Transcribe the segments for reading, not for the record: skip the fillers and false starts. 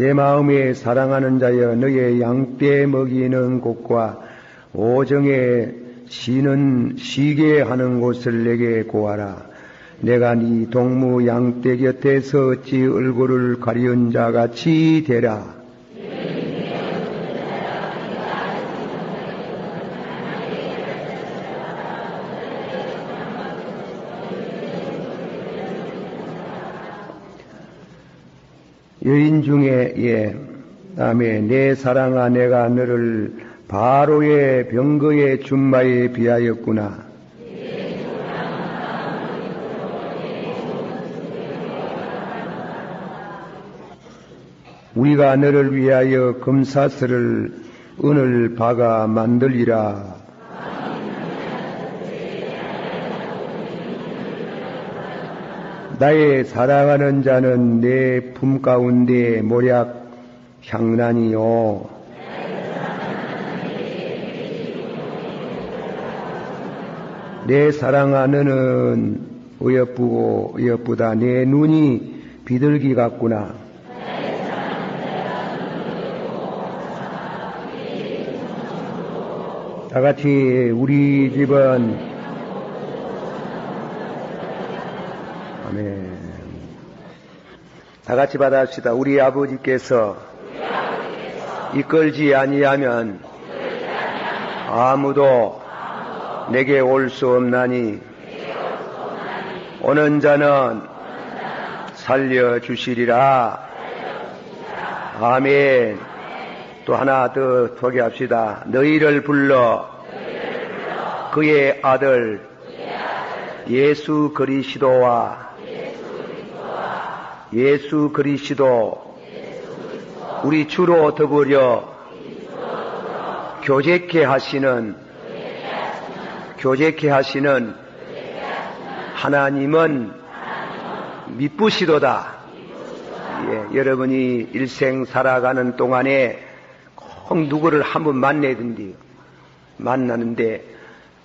내 마음에 사랑하는 자여 너의 양떼 먹이는 곳과 오정에 쉬게 하는 곳을 내게 구하라. 내가 네 동무 양떼 곁에서 어찌 얼굴을 가리운 자같이 되라. 여인 중에 다음에 내 사랑아 내가 너를 바로의 병거의 준마에 비하였구나. 우리가 너를 위하여 금사슬을 은을 박아 만들리라. 나의 사랑하는 자는 내 품 가운데 모략 향난이요. 내 사랑아 너는 어여쁘고 어여쁘다. 내 눈이 비둘기 같구나. 다 같이 우리 집은 아멘. 다 같이 받아봅시다. 우리 아버지께서 이끌지 아니하면 아무도 내게 올 수 없나니 오는 자는 살려주시리라. 아멘. 또 하나 더 소개합시다. 너희를 불러 그의 아들 예수 그리스도와 예수 그리스도 우리 주로 더불어 교제케 하시는 하나님은 미쁘시도다. 예, 여러분이 일생 살아가는 동안에 꼭 누구를 한번 만나야 된대요. 만나는데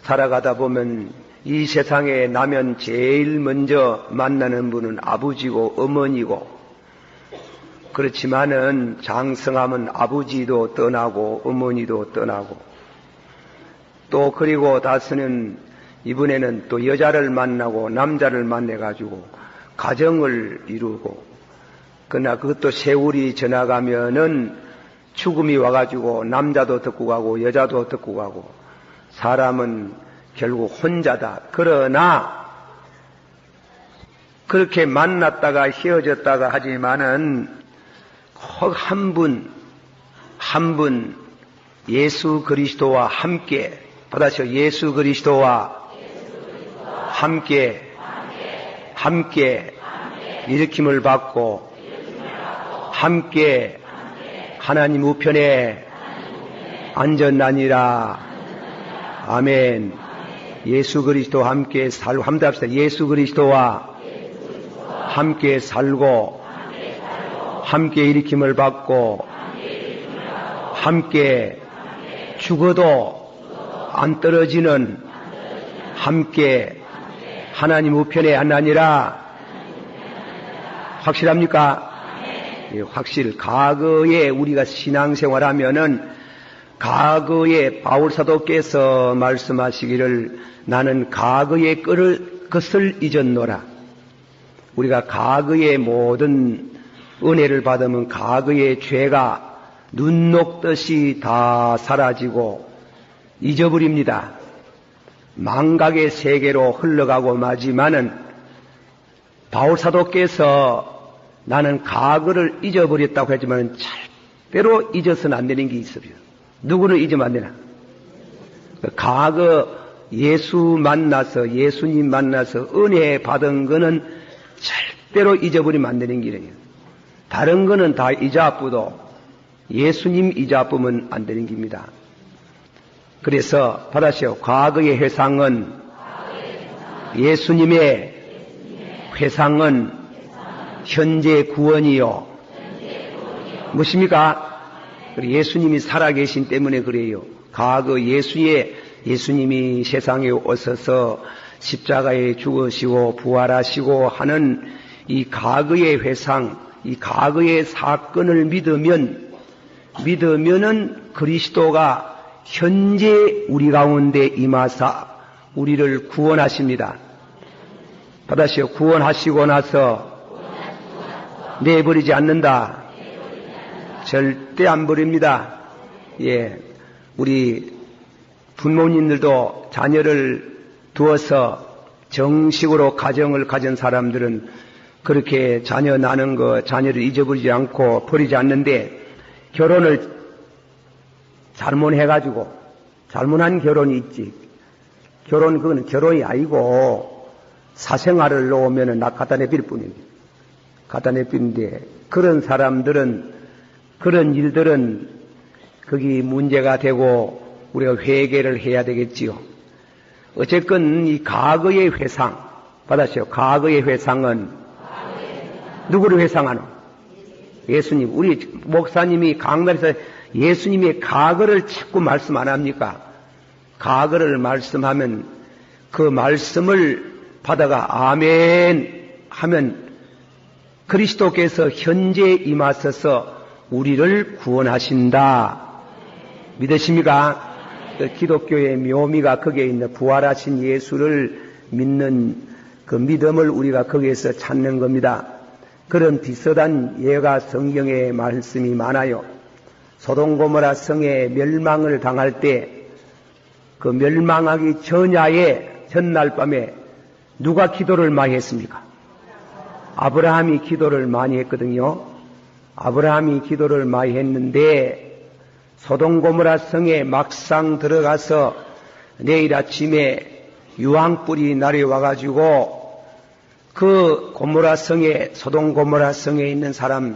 살아가다 보면 이 세상에 나면 제일 먼저 만나는 분은 아버지고 어머니고, 그렇지만은 장성하면 아버지도 떠나고 어머니도 떠나고, 또 그리고 다스는 이번에는 또 여자를 만나고 남자를 만나가지고 가정을 이루고, 그러나 그것도 세월이 지나가면은 죽음이 와가지고 남자도 듣고 가고 여자도 듣고 가고 사람은 결국 혼자다. 그러나 그렇게 만났다가 헤어졌다가 하지만은 꼭 한 분 예수 그리스도와 함께 받아서 예수 그리스도와 함께 일으킴을 받고 함께 하나님 우편에 앉았나니라. 아멘. 예수 그리스도와 함께 살고, 함께 합시다. 예수 그리스도와 함께 살고, 함께 일으킴을 받고, 함께 죽어도 안 떨어지는 함께 하나님 우편에 앉나니라. 확실합니까? 예, 확실. 과거에 우리가 신앙생활하면은 과거에 바울사도께서 말씀하시기를 나는 과거의 것을 잊었노라. 우리가 과거의 모든 은혜를 받으면 과거의 죄가 눈 녹듯이 다 사라지고 잊어버립니다. 망각의 세계로 흘러가고 마지만은 바울사도께서 나는 과거를 잊어버렸다고 했지만 절대로 잊어서는 안 되는 게 있어요. 누구는 잊으면 안 되나? 과거 예수님 만나서 은혜 받은 거는 절대로 잊어버리면 안 되는 길이에요. 다른 거는 다 잊어뿐도 예수님 잊어보면 안 되는 길입니다. 그래서 받아시오. 과거의 회상은 예수님의 회상은 현재 구원이요. 무엇입니까? 예수님이 살아계신 때문에 그래요. 과거 예수님이 세상에 오셔서 십자가에 죽으시고 부활하시고 하는 이 과거의 회상, 이 과거의 사건을 믿으면은 그리스도가 현재 우리 가운데 임하사 우리를 구원하십니다. 받으시오. 구원하시고 나서 내버리지 않는다. 절대 안 버립니다. 예, 우리 부모님들도 자녀를 두어서 정식으로 가정을 가진 사람들은 그렇게 자녀 낳는 거, 자녀를 잊어버리지 않고 버리지 않는데, 결혼을 잘못해가지고, 잘못한 결혼이 있지. 그건 결혼이 아니고, 사생활을 놓으면 나 갖다 내빌 뿐입니다. 갖다 내비는데, 그런 사람들은, 그런 일들은, 거기 문제가 되고, 우리가 회개를 해야 되겠지요. 어쨌건, 이 과거의 회상, 받았어요. 과거의 회상은, 누구를 회상하노? 예수님. 우리 목사님이 강단에서 예수님의 과거를 자꾸 말씀 안 합니까? 과거를 말씀하면 그 말씀을 받아가 아멘 하면 그리스도께서 현재 임하셔서 우리를 구원하신다. 믿으십니까? 그 기독교의 묘미가 거기에 있는 부활하신 예수를 믿는 그 믿음을 우리가 거기에서 찾는 겁니다. 그런 비슷한 예가 성경에 말씀이 많아요. 소돔 고모라 성에 멸망을 당할 때 그 멸망하기 전날 밤에 누가 기도를 많이 했습니까? 아브라함이 기도를 많이 했거든요. 아브라함이 기도를 많이 했는데 소돔 고모라 성에 막상 들어가서 내일 아침에 유황불이 내려와가지고 그 소돔 고모라 성에 있는 사람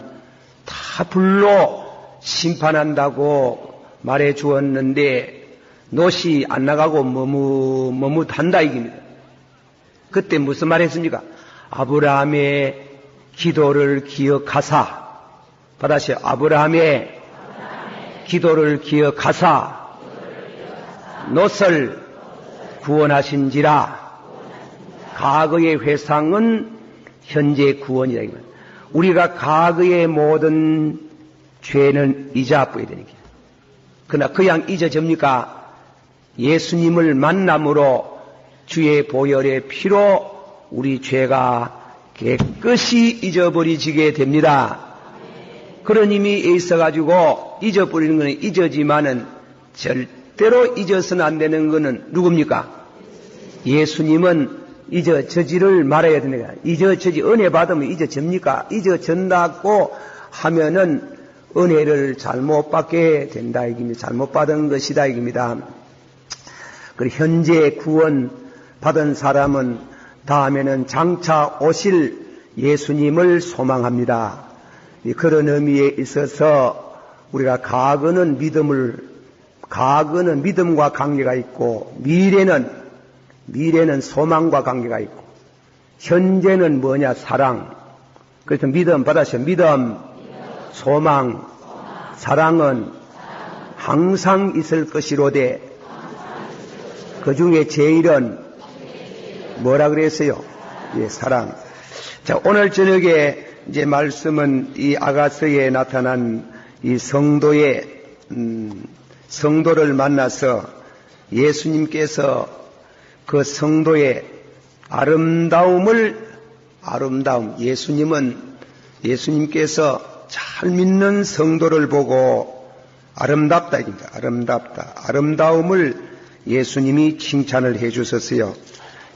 다 불로 심판한다고 말해 주었는데 놋이 안 나가고 머뭇한다 이깁니다. 그때 무슨 말 했습니까? 아브라함의 기도를 기억하사, 받아시오. 아브라함의 기도를 기억하사 놋을 구원하신지라. 과거의 회상은 현재 구원이다. 우리가 과거의 모든 죄는 잊어버려야 되는 거예요. 그러나 그냥 잊어집니까? 예수님을 만남으로 주의 보혈의 피로 우리 죄가 깨끗이 잊어버리지게 됩니다. 그런 의미에 있어가지고 잊어버리는 것은 잊어지만은 절대로 잊어서는 안 되는 것은 누굽니까? 예수님은 잊어지지를 말아야 됩니다. 잊어지지 은혜 받으면 잊어집니까? 잊어진다고 하면은 은혜를 잘못 받게 된다 이깁니다. 잘못 받은 것이다 이깁니다. 그리고 현재 구원 받은 사람은 다음에는 장차 오실 예수님을 소망합니다. 그런 의미에 있어서 우리가 과거는 믿음과 관계가 있고 미래는 소망과 관계가 있고 현재는 뭐냐? 사랑. 그래서 믿음 받아서 믿음, 소망, 사랑은 항상 있을 것이로되 그 중에 제일은 뭐라 그랬어요? 예, 사랑. 자, 오늘 저녁에 이제 말씀은 이 아가서에 나타난 이 성도를 만나서 예수님께서 그 성도의 예수님께서 잘 믿는 성도를 보고 아름답다 입니다. 아름다움을 예수님이 칭찬을 해 주셨어요.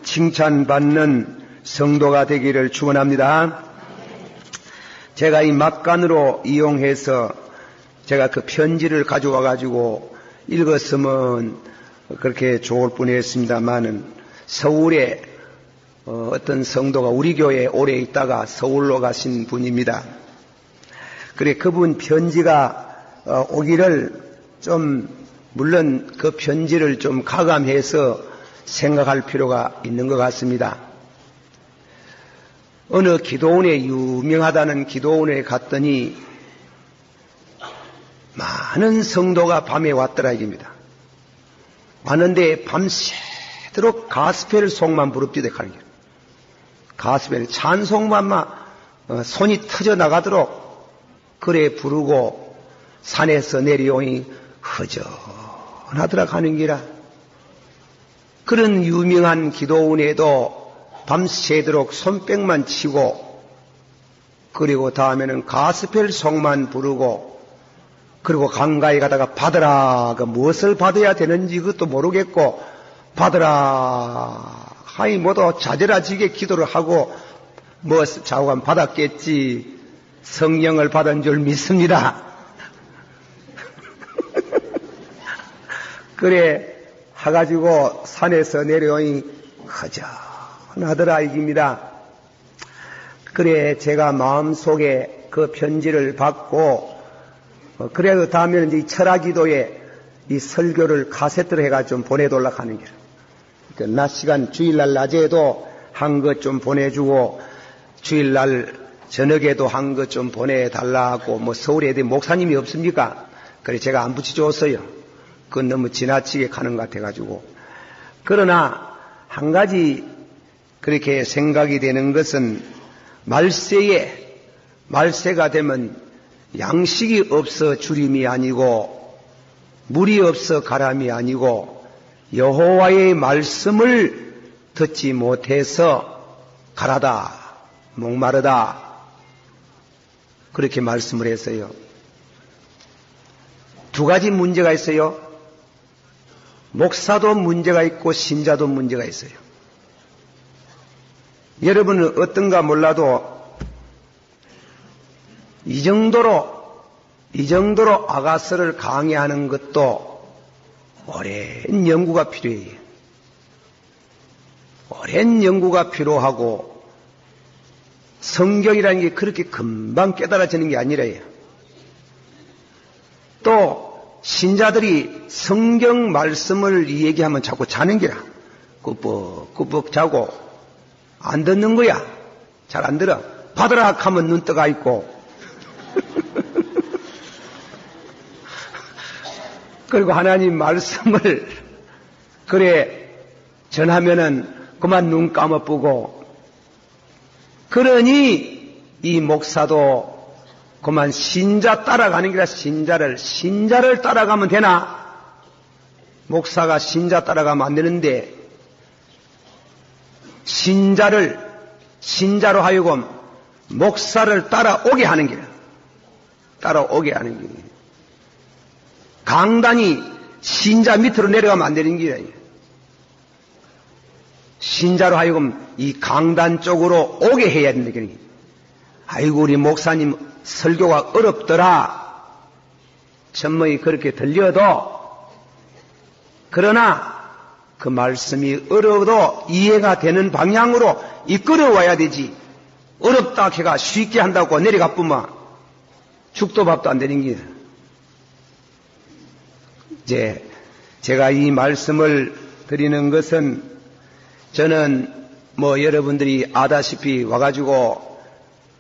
칭찬받는 성도가 되기를 축원합니다. 제가 이 막간으로 이용해서 제가 그 편지를 가져와 가지고 읽었으면 그렇게 좋을 뻔했습니다만은 서울에 어떤 성도가 우리 교회에 오래 있다가 서울로 가신 분입니다. 그래 그분 편지가 오기를 좀 물론 그 편지를 좀 가감해서 생각할 필요가 있는 것 같습니다. 어느 기도원에 유명하다는 기도원에 갔더니 많은 성도가 밤에 왔더라 이깁니다. 왔는데 밤새도록 가스펠 송만 부릅디다 하는 거예요. 가스펠 찬송만 손이 터져 나가도록 그래 부르고 산에서 내려오니 허전하더라 가는 기라. 그런 유명한 기도원에도 밤새도록 손뼉만 치고 그리고 다음에는 가스펠 송만 부르고 그리고 강가에 가다가 받으라 그 무엇을 받아야 되는지 그것도 모르겠고 받으라 하이 모두 자제라지게 기도를 하고 뭐 좌우간 받았겠지 성령을 받은 줄 믿습니다. 그래 해가지고 산에서 내려오니 허전하더라 이깁니다. 그래 제가 마음속에 그 편지를 받고 그래도 다음에는 이제 철학기도에 이 설교를 카세트로 해가 좀 보내달라고 하는 게 낮 시간 주일날 낮에도 한 것 좀 보내주고 주일날 저녁에도 한 것 좀 보내달라고 뭐 서울에 목사님이 없습니까? 그래 제가 안 붙여줬어요. 그건 너무 지나치게 가는 것 같아가지고. 그러나 한 가지 그렇게 생각이 되는 것은 말세가 되면 양식이 없어 주림이 아니고 물이 없어 가람이 아니고 여호와의 말씀을 듣지 못해서 가라다 목마르다 그렇게 말씀을 했어요. 두 가지 문제가 있어요. 목사도 문제가 있고 신자도 문제가 있어요. 여러분은 어떤가 몰라도 이 정도로 아가서를 강의하는 것도 오랜 연구가 필요해요. 오랜 연구가 필요하고 성경이라는 게 그렇게 금방 깨달아지는 게 아니라요. 또 신자들이 성경 말씀을 얘기하면 자꾸 자는 기라. 꾸벅꾸벅 자고 안 듣는 거야. 잘 안 들어. 받으라 하면 눈 떠가 있고 그리고 하나님 말씀을 그래 전하면은 그만 눈 감아보고 그러니 이 목사도 그만 신자 따라가는 게라 신자를 따라가면 되나? 목사가 신자 따라가면 안 되는데 신자로 하여금 목사를 따라오게 하는 길. 강단이 신자 밑으로 내려가면 안 되는 길이에요. 신자로 하여금 이 강단 쪽으로 오게 해야 되는 길이에요. 아이고 우리 목사님 설교가 어렵더라. 전문이 그렇게 들려도 그러나 그 말씀이 어려워도 이해가 되는 방향으로 이끌어와야 되지. 어렵다 해가 쉽게 한다고 내려가 뿐만 죽도 밥도 안 되는 길. 이제 제가 이 말씀을 드리는 것은 저는 뭐 여러분들이 아다시피 와가지고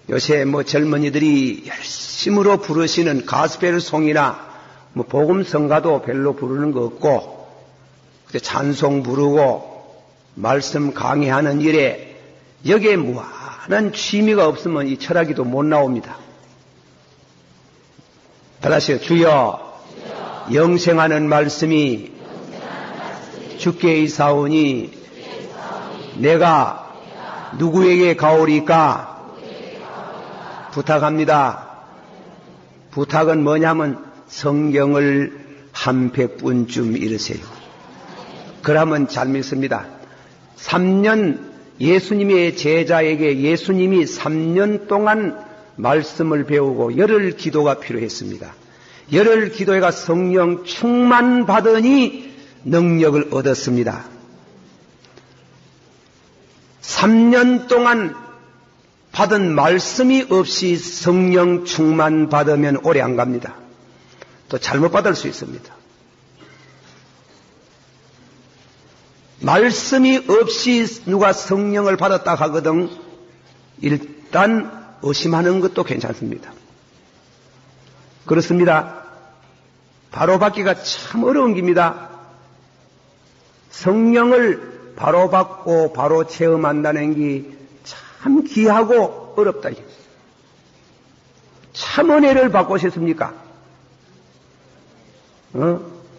요새 뭐 젊은이들이 열심으로 부르시는 가스펠 송이나 뭐 복음성가도 별로 부르는 거 없고 찬송 부르고 말씀 강의하는 일에 여기에 무한한 취미가 없으면 이 철학기도 못 나옵니다. 다시 주여 영생하는 말씀이 주께 이사오니 내가 누구에게 가오리까? 부탁합니다. 부탁은 뭐냐면 성경을 한 100분쯤 읽으세요. 그러면 잘 믿습니다. 3년 예수님의 제자에게 예수님이 3년 동안 말씀을 배우고 열흘 기도가 필요했습니다. 열흘 기도회가 성령 충만 받으니 능력을 얻었습니다. 3년 동안 받은 말씀이 없이 성령 충만 받으면 오래 안 갑니다. 또 잘못 받을 수 있습니다. 말씀이 없이 누가 성령을 받았다 하거든 일단 의심하는 것도 괜찮습니다. 그렇습니다. 바로 받기가 참 어려운 길입니다. 성령을 바로 받고 바로 체험한다는 게 참 귀하고 어렵다. 참 은혜를 받고 싶습니까?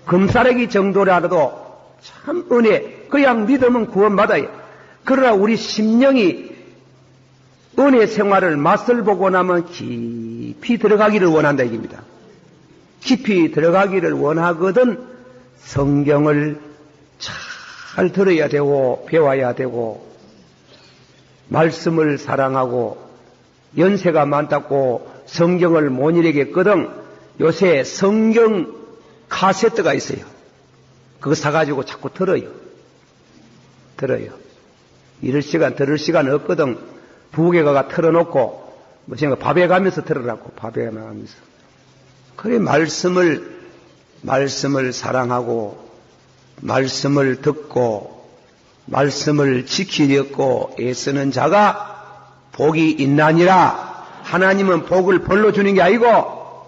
금사래기 정도라도 참 은혜, 그냥 믿으면 구원받아요. 그러나 우리 심령이 은혜 생활을 맛을 보고 나면 깊이 들어가기를 원한다 이겁니다. 깊이 들어가기를 원하거든 성경을 잘 들어야 되고 배워야 되고 말씀을 사랑하고 연세가 많다고 성경을 못 읽겠거든 요새 성경 카세트가 있어요. 그거 사가지고 자꾸 들어요. 이럴 시간 들을 시간 없거든 부엌에 가가 틀어놓고 밥에 가면서 들으라고 밥에 나가면서 그래 말씀을 사랑하고 말씀을 듣고 말씀을 지키려고 애쓰는 자가 복이 있나니라. 하나님은 복을 벌로 주는 게 아니고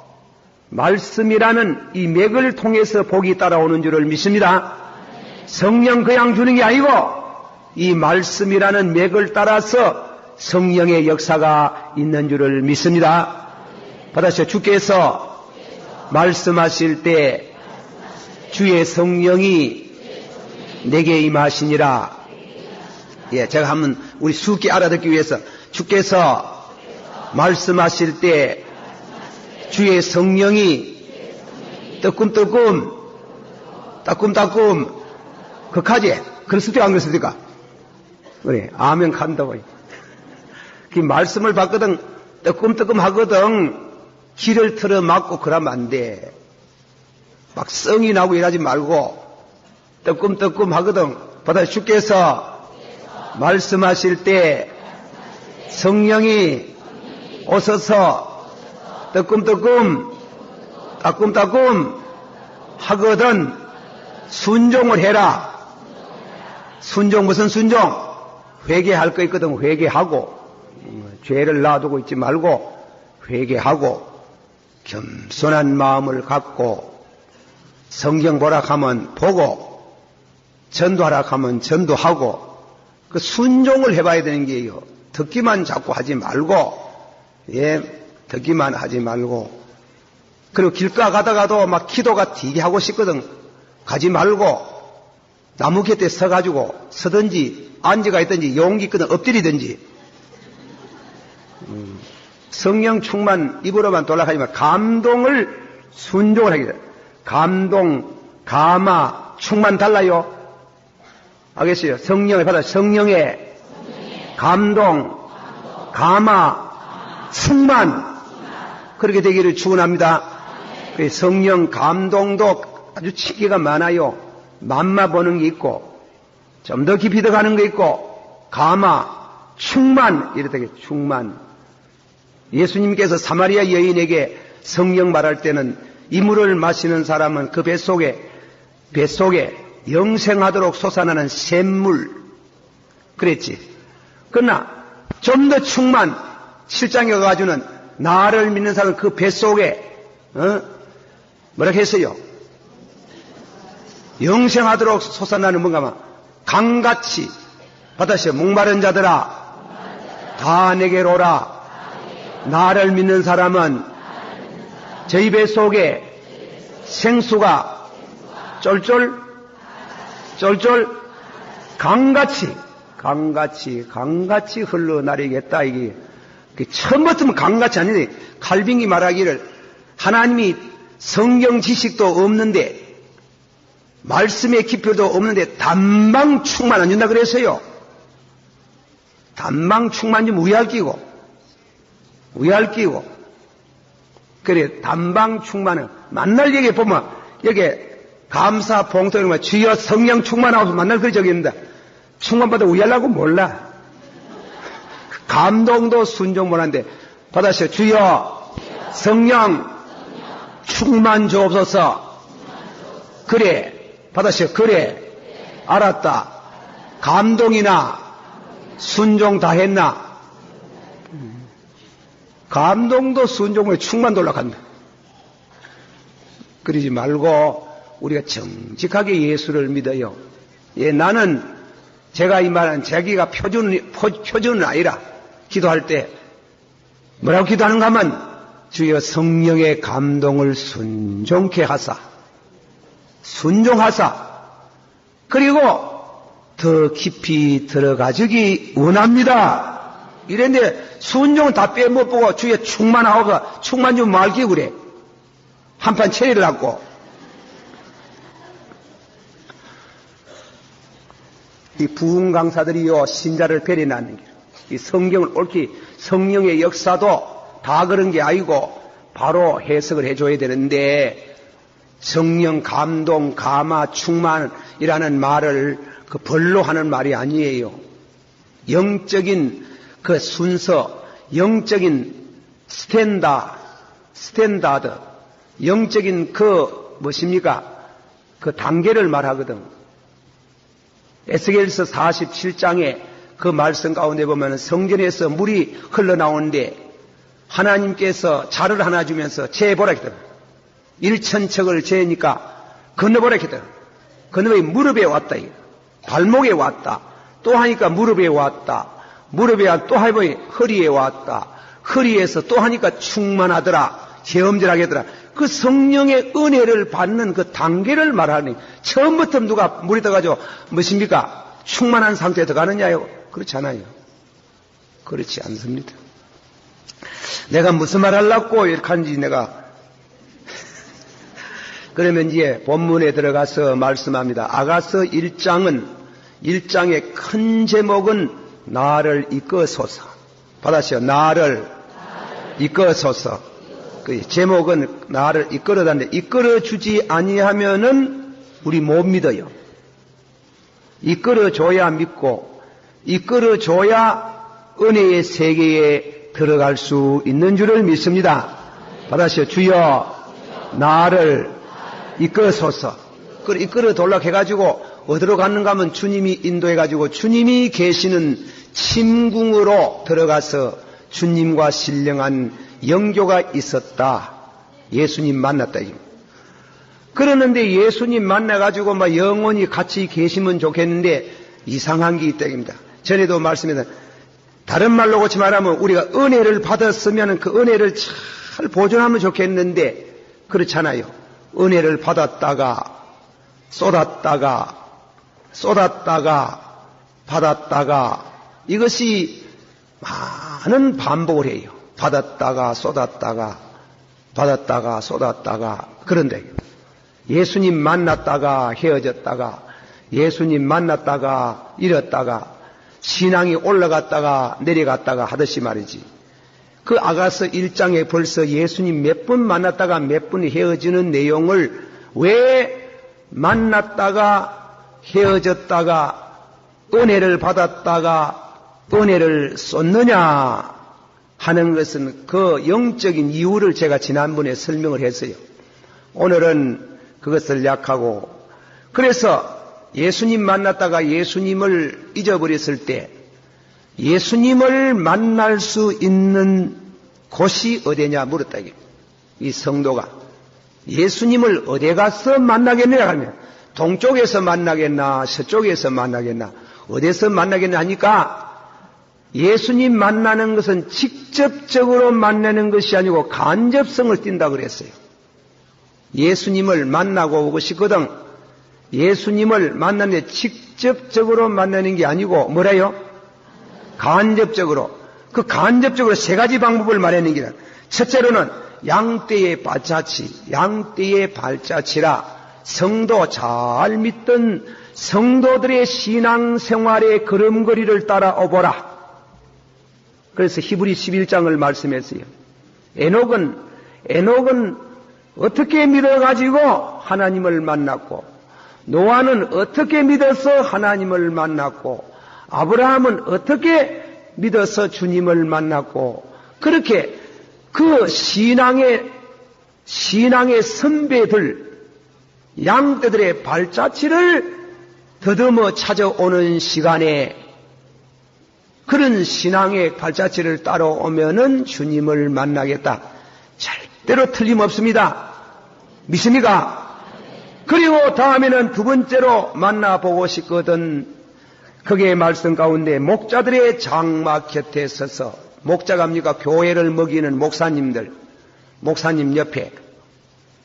말씀이라는 이 맥을 통해서 복이 따라오는 줄을 믿습니다. 성령 그냥 주는 게 아니고 이 말씀이라는 맥을 따라서 성령의 역사가 있는 줄을 믿습니다. 받아서 주께서 말씀하실 때 주의 성령이 내게 임하시니라. 예, 제가 한번 우리 쉽게 알아듣기 위해서 주께서 말씀하실 때 주의 성령이 따끔따끔 극하지? 그랬을 안 그랬습니까? 그래, 아멘 간다고. 그 말씀을 받거든 따끔따끔 하거든 길을 틀어 막고 그러면 안 돼. 막 성이 나고 이러지 말고 따끔따끔 하거든. 받아 주께서 말씀하실 때 성령이 오셔서 따끔따끔 하거든 순종을 해라. 순종 무슨 순종? 회개할 거 있거든. 회개하고 죄를 놔두고 있지 말고 회개하고 겸손한 마음을 갖고 성경 보라 하면 보고 전도하라 하면 전도하고 그 순종을 해봐야 되는 게요. 듣기만 자꾸 하지 말고 듣기만 하지 말고 그리고 길가 가다가도 막 기도가 되게 하고 싶거든. 가지 말고 나무 곁에 서가지고 서든지 앉아가 있든지 용기 있거든 엎드리든지 성령 충만 입으로만 돌아가지만 감동을 순종을 하게 돼. 감동, 감화, 충만 달라요. 알겠어요? 성령에 받아 성령의 감동, 감화, 충만 그렇게 되기를 축원합니다. 성령 감동도 아주 치기가 많아요. 만마 보는 게 있고 좀 더 깊이 들어가는 게 있고 감화, 충만 이렇게 충만. 예수님께서 사마리아 여인에게 성령 말할 때는 이 물을 마시는 사람은 그 뱃속에 영생하도록 솟아나는 샘물 그랬지. 그러나 좀 더 충만 7장에 가가지고는 나를 믿는 사람은 그 뱃속에 뭐라 했어요? 영생하도록 솟아나는 뭔가 강같이 받아서 목마른 자들아 다 내게로 오라. 나를 믿는 사람은 저희 뱃속에 생수가 쫄쫄 강같이 흘러나리겠다. 이게 처음부터 강같이 아니지. 칼빈이 말하기를 하나님이 성경 지식도 없는데 말씀의 깊이도 없는데 단방 충만 안 준다 그랬어요. 단방 충만 좀 위할 끼고 그래 단방 충만은 만날 얘기 보면 여기 감사 봉투 이런 거 주여 성령 충만하고 만날 그런 적이 있는데 충만받아 위하려고 몰라. 감동도 순종 못하는데 받아서 주여 성령 충만 주옵소서. 그래 받아서 그래 알았다. 감동이나 순종 다 했나? 감동도 순종에 충만 올라간다. 그러지 말고 우리가 정직하게 예수를 믿어요. 예, 나는 제가 이 말은 자기가 표준은 아니라 기도할 때 뭐라고 기도하는가 하면 주여 성령의 감동을 순종케 하사, 그리고 더 깊이 들어가주기 원합니다. 이랬는데 순종은 다 빼못 보고 주여 충만하고 충만 좀 말기 그래. 한판 체리를 갖고. 이 부흥 강사들이요, 신자를 배려나는 게, 이 성경을 옳게, 성령의 역사도 다 그런 게 아니고 바로 해석을 해줘야 되는데, 성령 감동, 감화, 충만이라는 말을 그 벌로 하는 말이 아니에요. 영적인 그 순서, 영적인 스탠다드, 영적인 그 그 단계를 말하거든. 에스겔서 47장에 그 말씀 가운데 보면 성전에서 물이 흘러나오는데 하나님께서 자를 하나 주면서 재보라 했더라. 1,000척을 재니까 건너보라 했더라. 건너보니 무릎에 왔다. 발목에 왔다. 또 하니까 무릎에 왔다. 무릎에 또 해보니 허리에 왔다. 허리에서 또 하니까 충만하더라. 체험질하게 하더라. 그 성령의 은혜를 받는 그 단계를 말하니, 처음부터 누가 물이 떠가지고 충만한 상태에 들어가느냐요? 그렇지 않아요. 그렇지 않습니다. 내가 무슨 말 하려고 이렇게 하는지 내가 그러면 이제 본문에 들어가서 말씀합니다. 아가서 1장의 큰 제목은 나를 이끌소서. 받아시오. 나를 이끌소서. 그 제목은 나를 이끌어다는데, 이끌어주지 아니하면은 우리 못 믿어요. 이끌어줘야 믿고, 이끌어줘야 은혜의 세계에 들어갈 수 있는 줄을 믿습니다. 받아시오. 주여 나를 이끌어소서. 이끌어 돌락 해가지고 어디로 갔는가 하면 주님이 인도해가지고 주님이 계시는 침궁으로 들어가서 주님과 신령한 영교가 있었다. 예수님 만났다. 그러는데 예수님 만나가지고 막 영원히 같이 계시면 좋겠는데 이상한 게 있다입니다. 전에도 말씀했던, 다른 말로 고치 말하면 우리가 은혜를 받았으면 그 은혜를 잘 보존하면 좋겠는데 그렇잖아요. 은혜를 받았다가 받았다가 이것이 많은 반복을 해요. 받았다가 그런데 예수님 만났다가 헤어졌다가, 예수님 만났다가 잃었다가, 신앙이 올라갔다가 내려갔다가 하듯이 말이지. 그 아가서 1장에 벌써 예수님 몇 번 만났다가 몇 번 헤어지는 내용을 왜 만났다가 헤어졌다가 은혜를 받았다가 은혜를 쏟느냐 하는 것은 그 영적인 이유를 제가 지난번에 설명을 했어요. 오늘은 그것을 약하고, 그래서 예수님 만났다가 예수님을 잊어버렸을 때 예수님을 만날 수 있는 곳이 어디냐 물었다. 이 성도가 예수님을 어디 가서 만나겠느냐 하면, 동쪽에서 만나겠나 서쪽에서 만나겠나 어디서 만나겠냐 하니까, 예수님 만나는 것은 직접적으로 만나는 것이 아니고 간접성을 띈다 그랬어요. 예수님을 만나고 오고 싶거든. 예수님을 만나는데 직접적으로 만나는 게 아니고 뭐래요? 간접적으로. 그 간접적으로 세 가지 방법을 말하는 게, 첫째로는 양떼의 발자취라 성도 잘 믿던 성도들의 신앙생활의 걸음걸이를 따라오보라. 그래서 히브리 11장을 말씀했어요. 에녹은 어떻게 믿어가지고 하나님을 만났고, 노아는 어떻게 믿어서 하나님을 만났고, 아브라함은 어떻게 믿어서 주님을 만났고, 그렇게 그 신앙의 선배들, 양떼들의 발자취를 더듬어 찾아오는 시간에 그런 신앙의 발자취를 따라오면은 주님을 만나겠다. 절대로 틀림없습니다. 믿습니까? 그리고 다음에는 두 번째로 만나보고 싶거든. 그게 말씀 가운데 목자들의 장막 곁에 서서, 목자가 뭡니까? 교회를 먹이는 목사님들, 목사님 옆에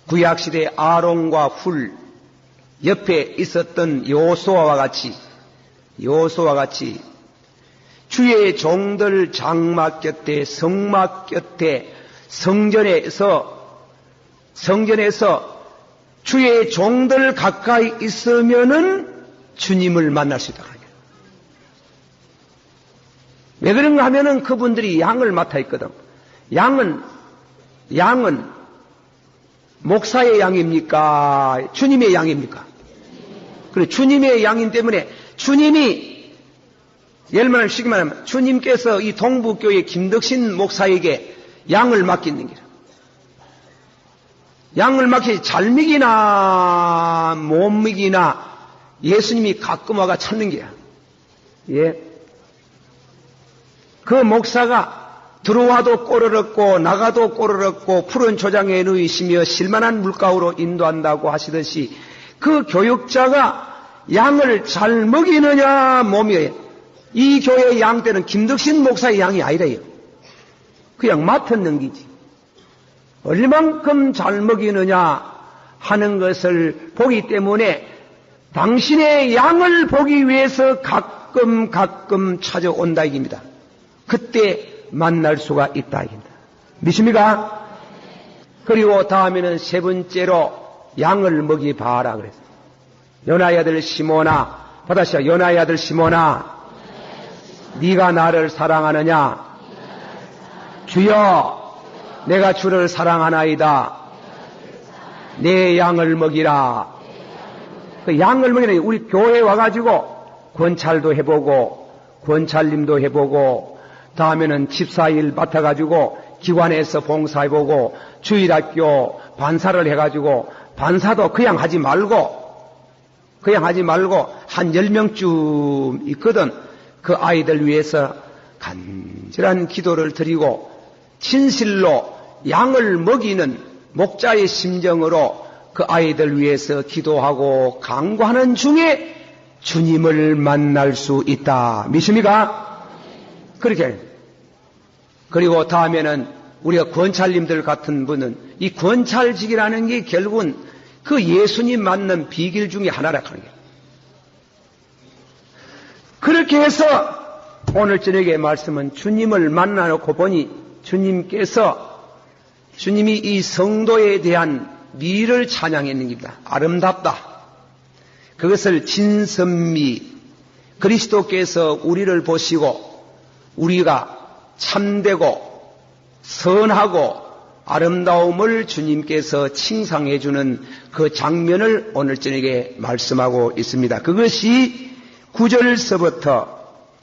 구약시대 아론과 훌 옆에 있었던 여호수아와 같이 주의 종들 장막 곁에 성막 곁에 성전에서 주의 종들 가까이 있으면은 주님을 만날 수 있다. 왜 그런가 하면은 그분들이 양을 맡아 있거든. 양은 목사의 양입니까? 주님의 양입니까? 그래, 주님의 양인 때문에 주님이, 예를 들면 쉽게 말하면 주님께서 이 동부교회 김덕신 목사에게 양을 맡기는 거라. 양을 맡기 잘 먹이나 못 먹이나 예수님이 가끔 와가 찾는 거야. 예. 그 목사가 들어와도 꼬르륵고 나가도 꼬르륵고 푸른 조장에 누이시며 실만한 물가로 인도한다고 하시듯이 그 교육자가 양을 잘 먹이느냐 못 먹이느냐. 이 교회의 양 때는 김덕신 목사의 양이 아니래요. 그냥 맡아 넘기지. 얼만큼 잘 먹이느냐 하는 것을 보기 때문에 당신의 양을 보기 위해서 가끔 찾아온다 이깁니다. 그때 만날 수가 있다 이깁니다. 믿습니까? 그리고 다음에는 세 번째로 양을 먹이 봐라 그랬어요. 요나의 아들 시몬아, 받아시오. 요나의 아들 시몬아, 네가 나를 사랑하느냐? 주여, 내가 주를 사랑하나이다. 내 양을 먹이라. 그 양을 먹이는 우리 교회에 와가지고 권찰도 해보고 권찰님도 해보고 다음에는 집사일 맡아가지고 기관에서 봉사해보고 주일학교 반사를 해가지고 반사도 그냥 하지 말고 한 10명쯤 있거든. 그 아이들 위해서 간절한 기도를 드리고 진실로 양을 먹이는 목자의 심정으로 그 아이들 위해서 기도하고 강구하는 중에 주님을 만날 수 있다. 믿습니까? 그렇게. 그리고 다음에는 우리가 권찰님들 같은 분은 이 권찰직이라는 게 결국은 그 예수님 만난 비길 중에 하나라 하는 거예요. 그렇게 해서 오늘 저녁에 말씀은 주님을 만나놓고 보니 주님이 이 성도에 대한 미를 찬양했는 겁니다. 아름답다. 그것을 진선미, 그리스도께서 우리를 보시고 우리가 참되고 선하고 아름다움을 주님께서 칭송해 주는 그 장면을 오늘 저녁에 말씀하고 있습니다. 그것이 9절서부터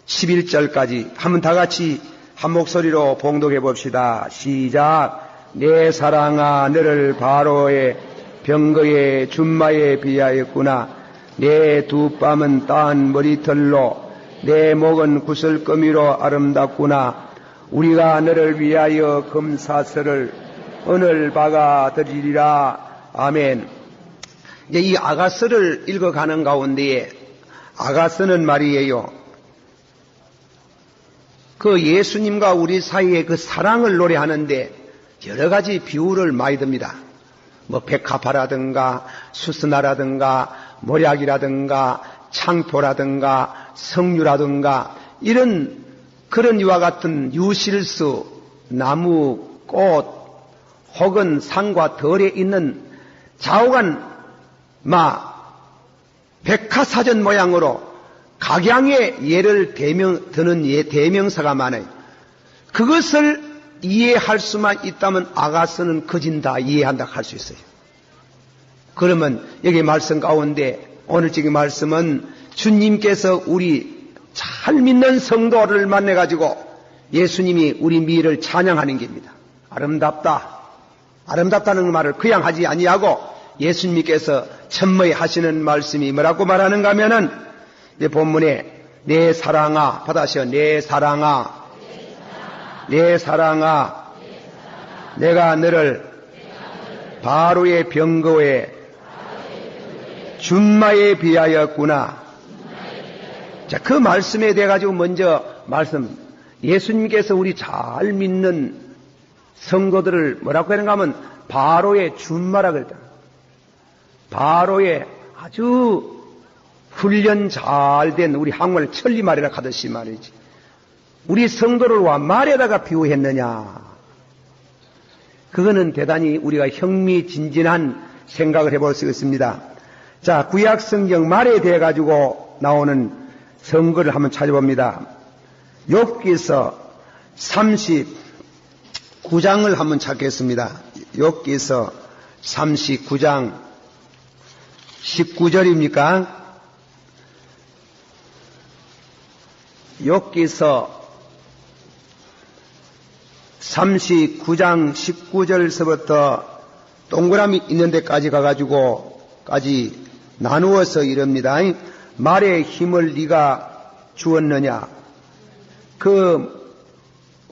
11절까지 한번 다 같이 한 목소리로 봉독해 봅시다. 시작. 내 사랑아 너를 바로의 병거의 준마에 비하였구나. 내 두 뺨은 따은 머리털로 내 목은 구슬거미로 아름답구나. 우리가 너를 위하여 금사슬을 은을 박아 드리리라. 아멘. 이제 이 아가서를 읽어가는 가운데에 아가서는 말이에요. 그 예수님과 우리 사이의 그 사랑을 노래하는데 여러 가지 비유를 많이 듭니다. 뭐 백합화라든가 수스나라든가 모략이라든가 창포라든가 성류라든가 이런 그런 이와 같은 유실수, 나무, 꽃 혹은 산과 덜에 있는 좌우간 백화사전 모양으로 각양의 예를 드는 대명사가 많아요. 그것을 이해할 수만 있다면 아가서는 거진다 이해한다 할 수 있어요. 그러면 여기 말씀 가운데 오늘 지금 말씀은 주님께서 우리 잘 믿는 성도를 만나가지고 예수님이 우리 미를 찬양하는 겁니다. 아름답다. 아름답다는 말을 그냥 하지 아니하고 예수님께서 천모에 하시는 말씀이 뭐라고 말하는가 하면은 본문에 내 사랑아 받아시오. 내 사랑아 내가 너를 바로의 병거에 준마에 비하였구나. 자, 그 말씀에 대해 가지고 먼저 예수님께서 우리 잘 믿는 성도들을 뭐라고 하는가 하면 바로의 준마라 그랬다. 바로의 아주 훈련 잘 된 우리 한국말 천리말이라 하듯이 말이지. 우리 성도를 와 말에다가 비유했느냐. 그거는 대단히 우리가 흥미진진한 생각을 해볼 수 있습니다. 자, 구약 성경 말에 대해 가지고 나오는 성거를 한번 찾아봅니다. 욥기서 39장을 한번 찾겠습니다. 욥기서 39장 19절입니까? 욥기서 39장 19절서부터 동그라미 있는 데까지 가가지고까지 나누어서 이럽니다. 말의 힘을 네가 주었느냐? 그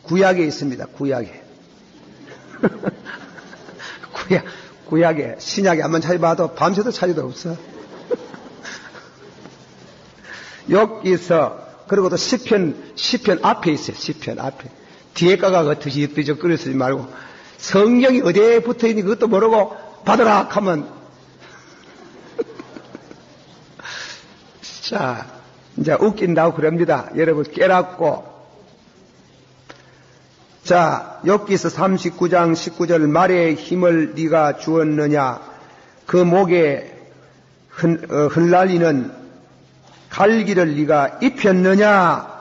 구약에 있습니다. 구약에. 구약에. 신약에 한번 찾아봐도 밤새도 찾아도 없어. 욥기서 그리고 또 시편 앞에 있어요. 시편 앞에. 뒤에 가가 뒤적 끓여쓰지 말고 성경이 어디에 붙어 있니 그것도 모르고 받으라 하면 자 이제 웃긴다고 그럽니다. 여러분 깨닫고 자 욥기서 39장 19절 말의 힘을 네가 주었느냐 그 목에 흩날리는 갈기를 네가 입혔느냐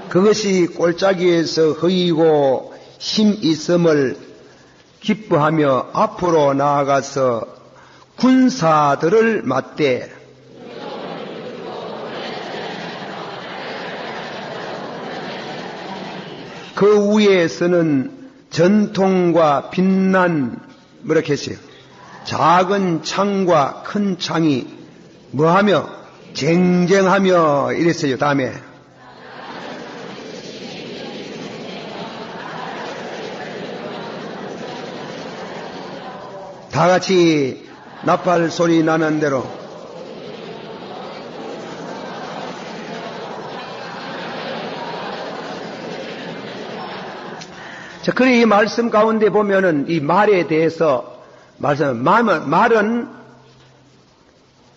그것이 골짜기에서 허이고 힘 있음을 기뻐하며 앞으로 나아가서 군사들을 맞대 그 위에서는 전통과 빛난 뭐라 했어요? 작은 창과 큰 창이 뭐하며 쟁쟁하며 이랬어요. 다음에 다 같이 나팔 소리 나는 대로 자, 그래 이 말씀 가운데 보면은 이 말에 대해서 말은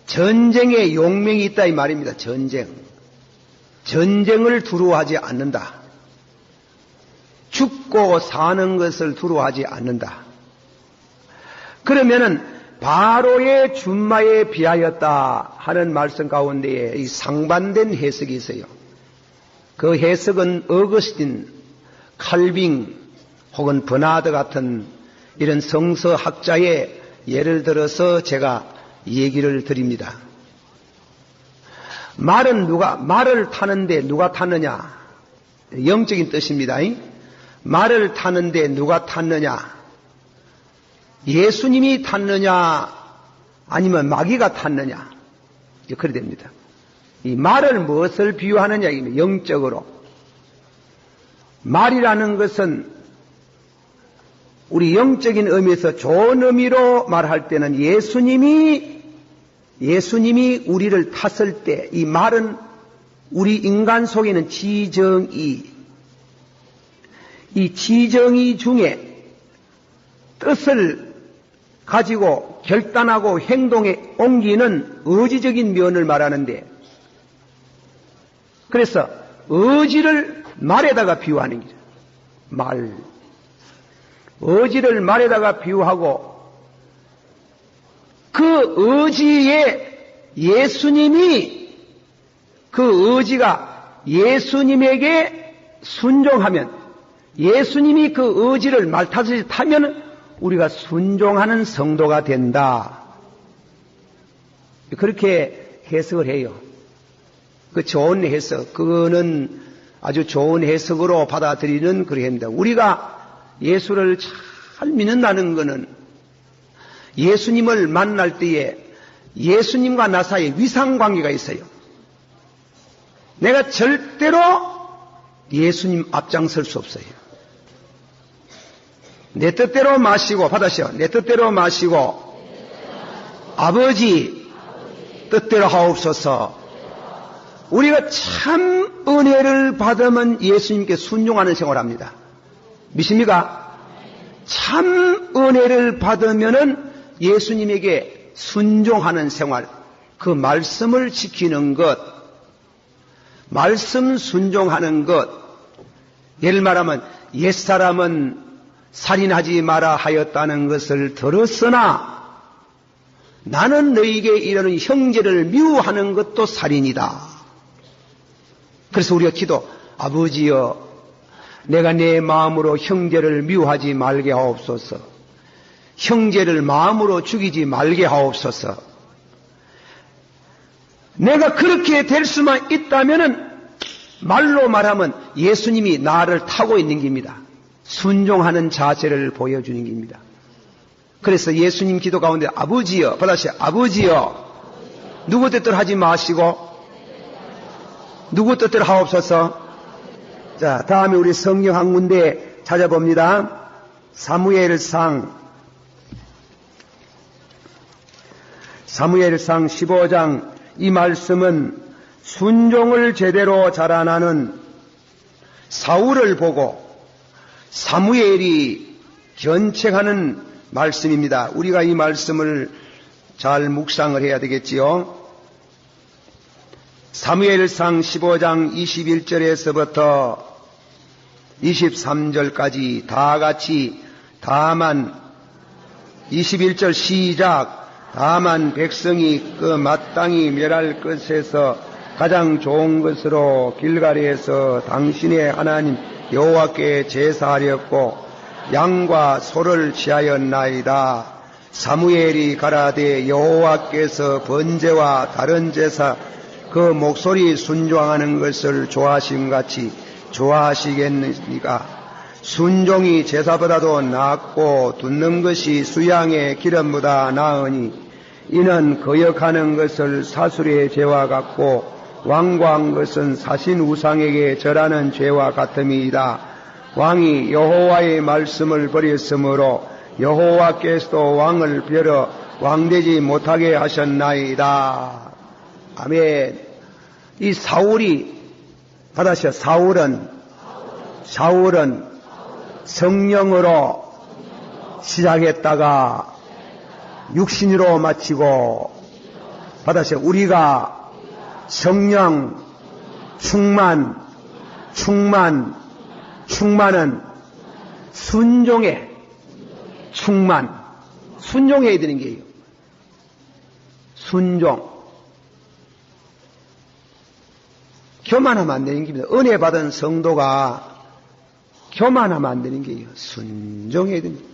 전쟁의 용맹이 있다 이 말입니다. 전쟁을 두려워하지 않는다. 죽고 사는 것을 두려워하지 않는다. 그러면은 바로의 준마에 비하였다 하는 말씀 가운데에 이 상반된 해석이 있어요. 그 해석은 어거스틴, 칼빙 혹은 버나드 같은 이런 성서학자의 예를 들어서 제가 얘기를 드립니다. 말을 타는데 누가 탔느냐? 영적인 뜻입니다. 말을 타는데 누가 탔느냐? 예수님이 탔느냐 아니면 마귀가 탔느냐 그래 됩니다. 이 말을 무엇을 비유하느냐 영적으로 말이라는 것은 우리 영적인 의미에서 좋은 의미로 말할 때는 예수님이 우리를 탔을 때 이 말은 우리 인간 속에는 지정의 이 지정의 중에 뜻을 가지고 결단하고 행동에 옮기는 의지적인 면을 말하는데 그래서 의지를 말에다가 비유하는 거죠. 의지를 말에다가 비유하고 그 의지에 예수님이 그 의지가 예수님에게 순종하면 예수님이 그 의지를 말타듯이 타면 우리가 순종하는 성도가 된다. 그렇게 해석을 해요. 그 좋은 해석, 그거는 아주 좋은 해석으로 받아들이는 그러합니다. 우리가 예수를 잘 믿는다는 것은 예수님을 만날 때에 예수님과 나 사이에 위상관계가 있어요. 내가 절대로 예수님 앞장설 수 없어요. 내 뜻대로 마시고 받으시오. 내 뜻대로 마시고 아버지 뜻대로 하옵소서. 우리가 참 은혜를 받으면 예수님께 순종하는 생활을 합니다. 믿습니까? 참 은혜를 받으면은 예수님에게 순종하는 생활, 그 말씀을 지키는 것, 말씀 순종하는 것. 예를 말하면 옛사람은 살인하지 마라 하였다는 것을 들었으나 나는 너희에게 이르는 형제를 미워하는 것도 살인이다. 그래서 우리가 기도, 아버지여, 내가 내 마음으로 형제를 미워하지 말게 하옵소서. 형제를 마음으로 죽이지 말게 하옵소서. 내가 그렇게 될 수만 있다면은 말로 말하면 예수님이 나를 타고 있는 겁니다. 순종하는 자세를 보여주는 겁니다. 그래서 예수님 기도 가운데 아버지여, 받아시 아버지여, 누구 뜻대로 하지 마시고 누구 뜻대로 하옵소서. 자, 다음에 우리 성경 한 군데 찾아봅니다. 사무엘상 15장. 이 말씀은 순종을 제대로 자라나는 사울을 보고 사무엘이 견책하는 말씀입니다. 우리가 이 말씀을 잘 묵상을 해야 되겠지요. 사무엘상 15장 21절에서부터 23절까지 다 같이 다만 21절 시작. 다만 백성이 그 마땅히 멸할 것에서 가장 좋은 것으로 길갈에서 당신의 하나님 여호와께 제사하렸고 양과 소를 취하였나이다. 사무엘이 가라되 여호와께서 번제와 다른 제사 그 목소리 순종하는 것을 좋아하심같이 좋아하시겠느니까. 순종이 제사보다도 낫고 듣는 것이 수양의 기름보다 나으니 이는 거역하는 것을 사술의 죄와 같고 완고한 것은 사신 우상에게 절하는 죄와 같음이다. 왕이 여호와의 말씀을 버렸으므로 여호와께서도 왕을 벼러 왕되지 못하게 하셨나이다. 아멘. 이 사울이 받아서 사울은 성령으로 시작했다가 육신으로 마치고 받아서 우리가 성령 충만은 순종에 순종해야 되는 게예요. 순종. 교만하면 안 되는 겁니다. 은혜 받은 성도가 교만하면 안 되는 게예요. 순종해야 됩니다.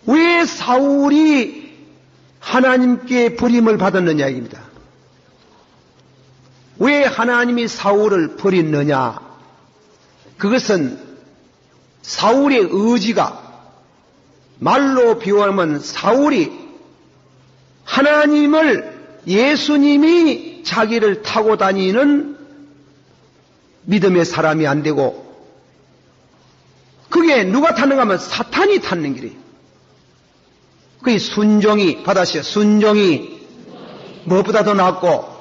왜 사울이 하나님께 버림을 받았느냐 입니다. 왜 하나님이 사울을 버렸느냐? 그것은 사울의 의지가 말로 비유하면 사울이 하나님을 예수님이 자기를 타고 다니는 믿음의 사람이 안 되고 그게 누가 탔는가 하면 사탄이 탔는 길이에요. 그게 순종이 받아시오. 순종이 무엇보다도 낫고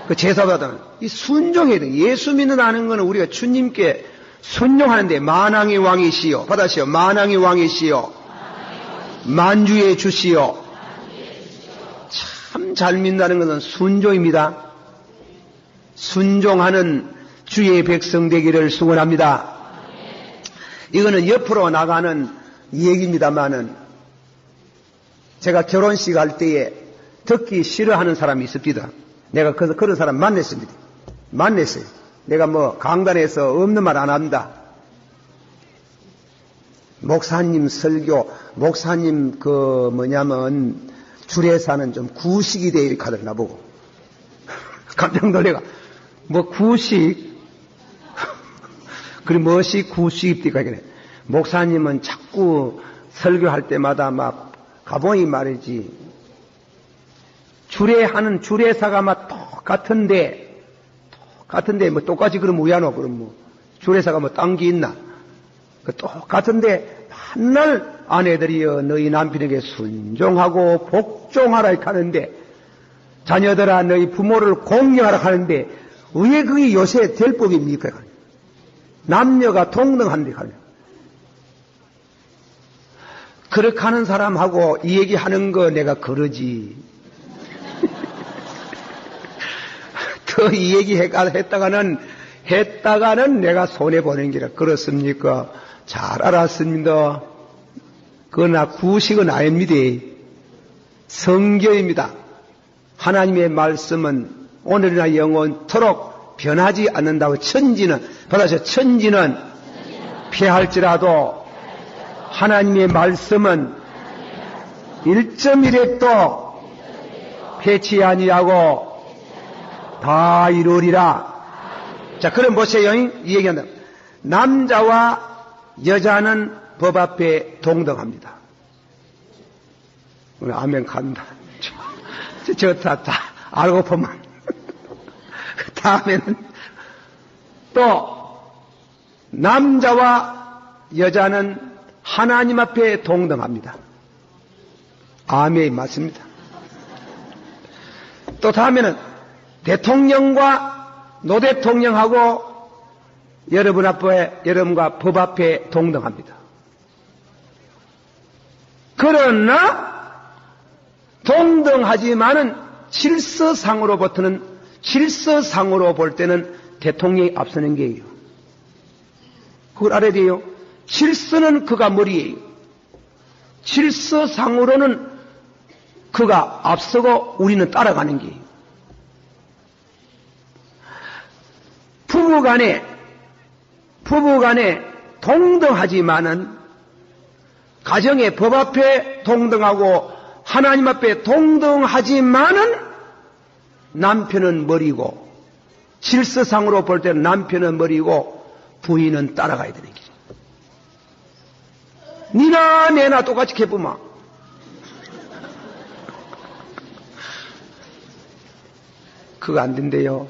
그 제사보다는 이 순종해야 돼. 예수 믿는다는 것은 우리가 주님께 순종하는데 만왕의 왕이시요. 받아시오. 만왕의 왕이시요. 만주의 주시요. 참 잘 믿는다는 것은 순종입니다. 순종하는 주의 백성 되기를 축원합니다. 이거는 옆으로 나가는 얘기입니다만은 제가 결혼식 할 때에 듣기 싫어하는 사람이 있습니다. 내가 그런 사람 만났습니다. 만났어요. 내가 뭐 강단에서 없는 말 안 합니다. 목사님 설교, 목사님 주례사는 좀 구식이 돼 이렇게 하더라 나보고. 깜짝 놀래가. 뭐 구식? 그리고 무엇이 구식입니까? 그래. 목사님은 자꾸 설교할 때마다 막 가보니 말이지. 주례하는 주례사가 막 똑같은데 뭐 똑같이 그럼 우야노 그럼 뭐 주례사가 뭐 딴 게 있나? 그 똑같은데 맨날 아내들이여 너희 남편에게 순종하고 복종하라 이렇게 하는데 자녀들아 너희 부모를 공경하라 하는데 왜 그게 요새 될 법입니까? 남녀가 동등한데 가려. 그렇게 하는 사람하고 이 얘기하는 거 내가 그러지. 더 이 얘기 했다가는 내가 손해보는 기라. 그렇습니까? 잘 알았습니다. 그러나 구식은 아닙니다. 성경입니다. 하나님의 말씀은 오늘이나 영원토록 변하지 않는다고 천지는 패할지라도 하나님의 말씀은 1.1획도 패치 아니하고 다 이루리라. 자, 그럼 보세요. 이 얘기한다. 남자와 여자는 법 앞에 동등합니다. 아멘 간다. 저 다 알고 보면 다음에는 또 남자와 여자는 하나님 앞에 동등합니다. 아멘 맞습니다. 또 다음에는 대통령과 노대통령하고 여러분과 법 앞에 동등합니다. 그러나 동등하지만은 질서상으로 볼 때는 대통령이 앞서는 게예요. 그걸 알아야 돼요. 질서는 그가 머리예요. 질서상으로는 그가 앞서고 우리는 따라가는 게예요. 부부간에 동등하지만은 가정의 법 앞에 동등하고 하나님 앞에 동등하지만은 남편은 머리고 질서상으로 볼 때는 남편은 머리고 부인은 따라가야 되는 길이에요. 니나 내나 똑같이 개쁘마. 그거 안 된대요.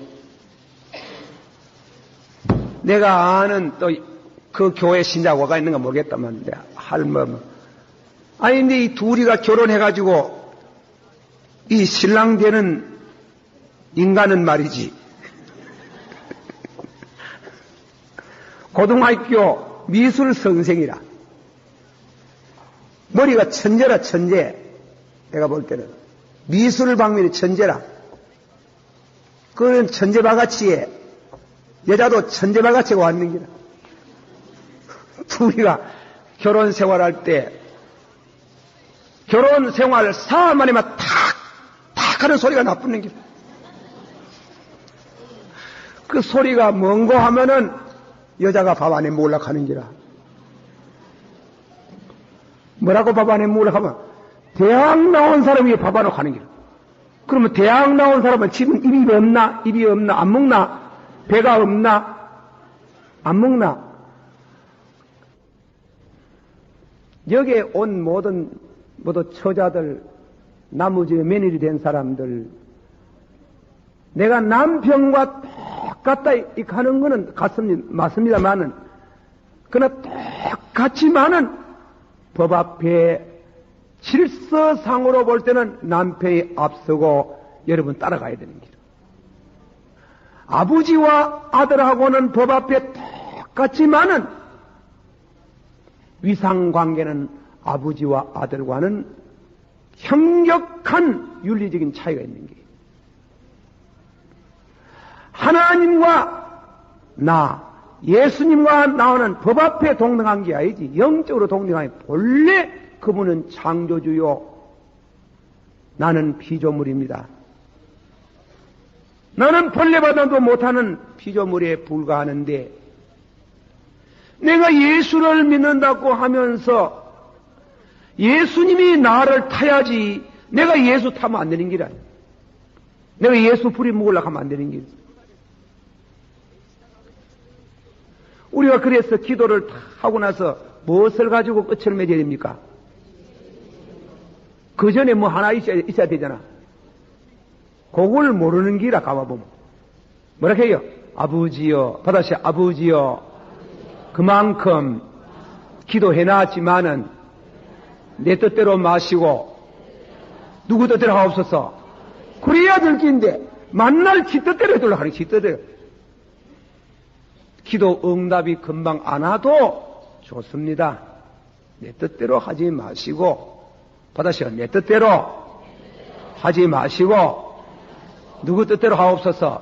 내가 아는 또 그 교회 신자고가 있는가 모르겠다만 할멈 아니 근데 이 둘이가 결혼해가지고 이 신랑 되는 인간은 말이지 고등학교 미술 선생이라 머리가 천재라 천재. 내가 볼 때는 미술 방면이 천재라. 그런 천재바가치에 여자도 천재바가치가 왔는 기라. 둘이가 결혼 생활할 때 결혼 생활 사흘 만에만 탁 하는 소리가 나쁘는 기라. 그 소리가 뭔고 하면은 여자가 밥 안에 몰락하는 기라. 뭐라고 밥 안에 몰락하면 대학 나온 사람이 밥 안에 가는 기라. 그러면 대학 나온 사람은 집은 입이 없나? 안 먹나? 배가 없나? 안 먹나? 여기에 온 모두 처자들, 나머지 며느리 된 사람들, 내가 남편과 똑같다 하는 거는 맞습니다만은, 그러나 똑같지만은 법 앞에 질서상으로 볼 때는 남편이 앞서고 여러분 따라가야 되는 길. 아버지와 아들하고는 법 앞에 똑같지만은 위상관계는 아버지와 아들과는 현격한 윤리적인 차이가 있는 게 하나님과 예수님과 나오는 법 앞에 동등한 게 아니지 영적으로 동등한 게 본래 그분은 창조주요 나는 피조물입니다. 나는 벌레보다도 못하는 피조물에 불과하는데 내가 예수를 믿는다고 하면서 예수님이 나를 타야지 내가 예수 타면 안 되는 길 아니야. 내가 예수 뿌리 먹으려고 하면 안 되는 길. 우리가 그래서 기도를 하고 나서 무엇을 가지고 끝을 맺어야 됩니까? 그 전에 뭐 하나 있어야 되잖아. 그걸 모르는 기라 가봐보면. 뭐라 해요? 아버지여, 받아시 아버지여, 그만큼 기도해놨지만은 내 뜻대로 마시고 누구 뜻대로 하옵소서. 그래야 될 긴데 만날 지 뜻대로 해달라고 하는 지 뜻대로. 기도 응답이 금방 안 와도 좋습니다. 내 뜻대로 하지 마시고, 받으시오. 내 뜻대로 하지 마시고, 누구 뜻대로 하옵소서.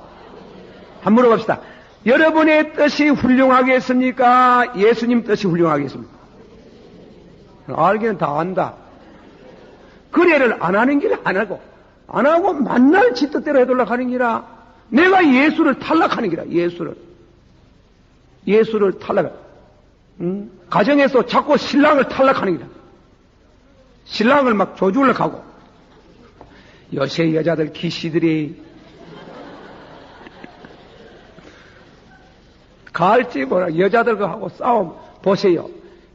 한번 물어봅시다. 여러분의 뜻이 훌륭하겠습니까? 예수님 뜻이 훌륭하겠습니까? 알기는 다 안다. 그래를 안 하는 길 안 하고, 안 하고 만날 지 뜻대로 해달라고 하는 기라. 내가 예수를 탈락하는 기라. 예수를 탈락. 가정에서 자꾸 신랑을 탈락하는 기라. 신랑을 막 조주려고 하고. 요새 여자들 기시들이 갈지 뭐라 여자들하고 싸움 보세요.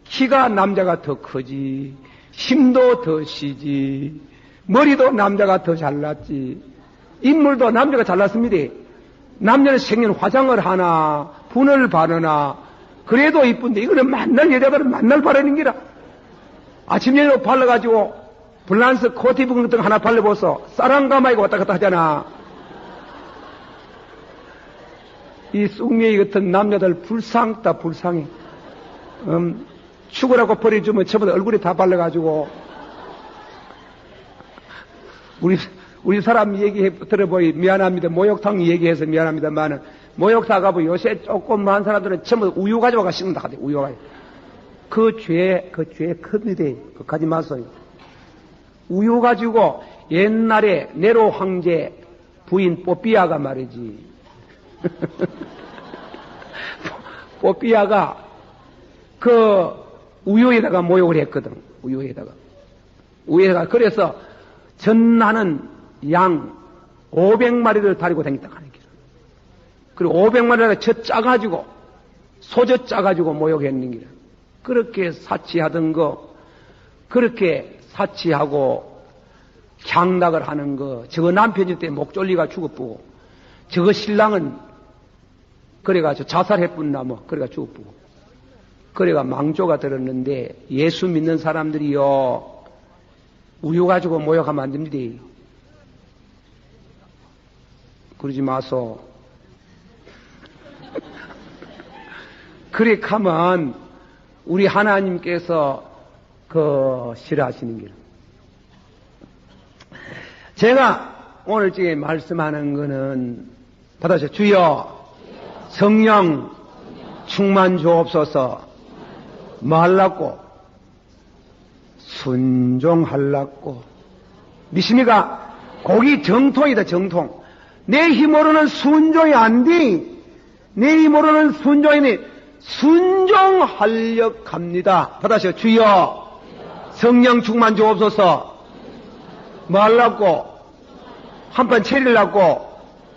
키가 남자가 더 크지, 힘도 더 시지, 머리도 남자가 더 잘났지, 인물도 남자가 잘났습니다. 남자는 생년 화장을 하나, 분을 바르나, 그래도 이쁜데, 이거는 만날 여자들은 만날 바르는 기라. 아침 저녁 발라가지고, 블란스 코티브 같은 거 하나 발라보소. 사랑가마이가 왔다 갔다 하잖아. 이 쑥미이 같은 남자들 불쌍다, 불쌍해. 죽으라고 버려주면 전부 다 얼굴에 다 발라가지고. 우리 사람 들어보니 미안합니다. 목욕탕 얘기해서 미안합니다만은, 목욕탕 가보면 요새 조금만 사람들은 전부 우유 가져와가 씻는다 하대, 우유 가지고. 그 죄 큽니다. 그거 가지 마세요. 우유 가지고 옛날에 네로 황제 부인 뽀삐아가 말이지. 뽀삐아가 그 우유에다가 모욕을 했거든. 우유에다가 그래서 전나는 양 500마리를 다리고 다녔다 하는 길. 그리고 500마리를 짜가지고 소젖 짜가지고 모욕했는 길. 그렇게 사치하던 거, 그렇게 사치하고 향락을 하는 거, 저거 남편일 때 목 졸리가 죽어쁘고, 저거 신랑은 그래가지고 자살해뿐나 뭐, 그래가 죽어쁘고, 그래가 망조가 들었는데, 예수 믿는 사람들이요, 우유 가지고 모욕하면 안 됩니다. 그러지 마소. 그래 가면 우리 하나님께서 싫어하시는 길. 제가 오늘 지금 말씀하는 거는 받아서 주여 성령 충만 주옵소서. 뭐 하려고? 순종하려고. 믿습니까? 거기 정통이다, 정통. 내 힘으로는 순종이 안 돼. 내 힘으로는 순종이니 순종하려 합니다. 받아서 주여 성령 충만 주옵소서. 뭐 하려고? 한판 차리려고.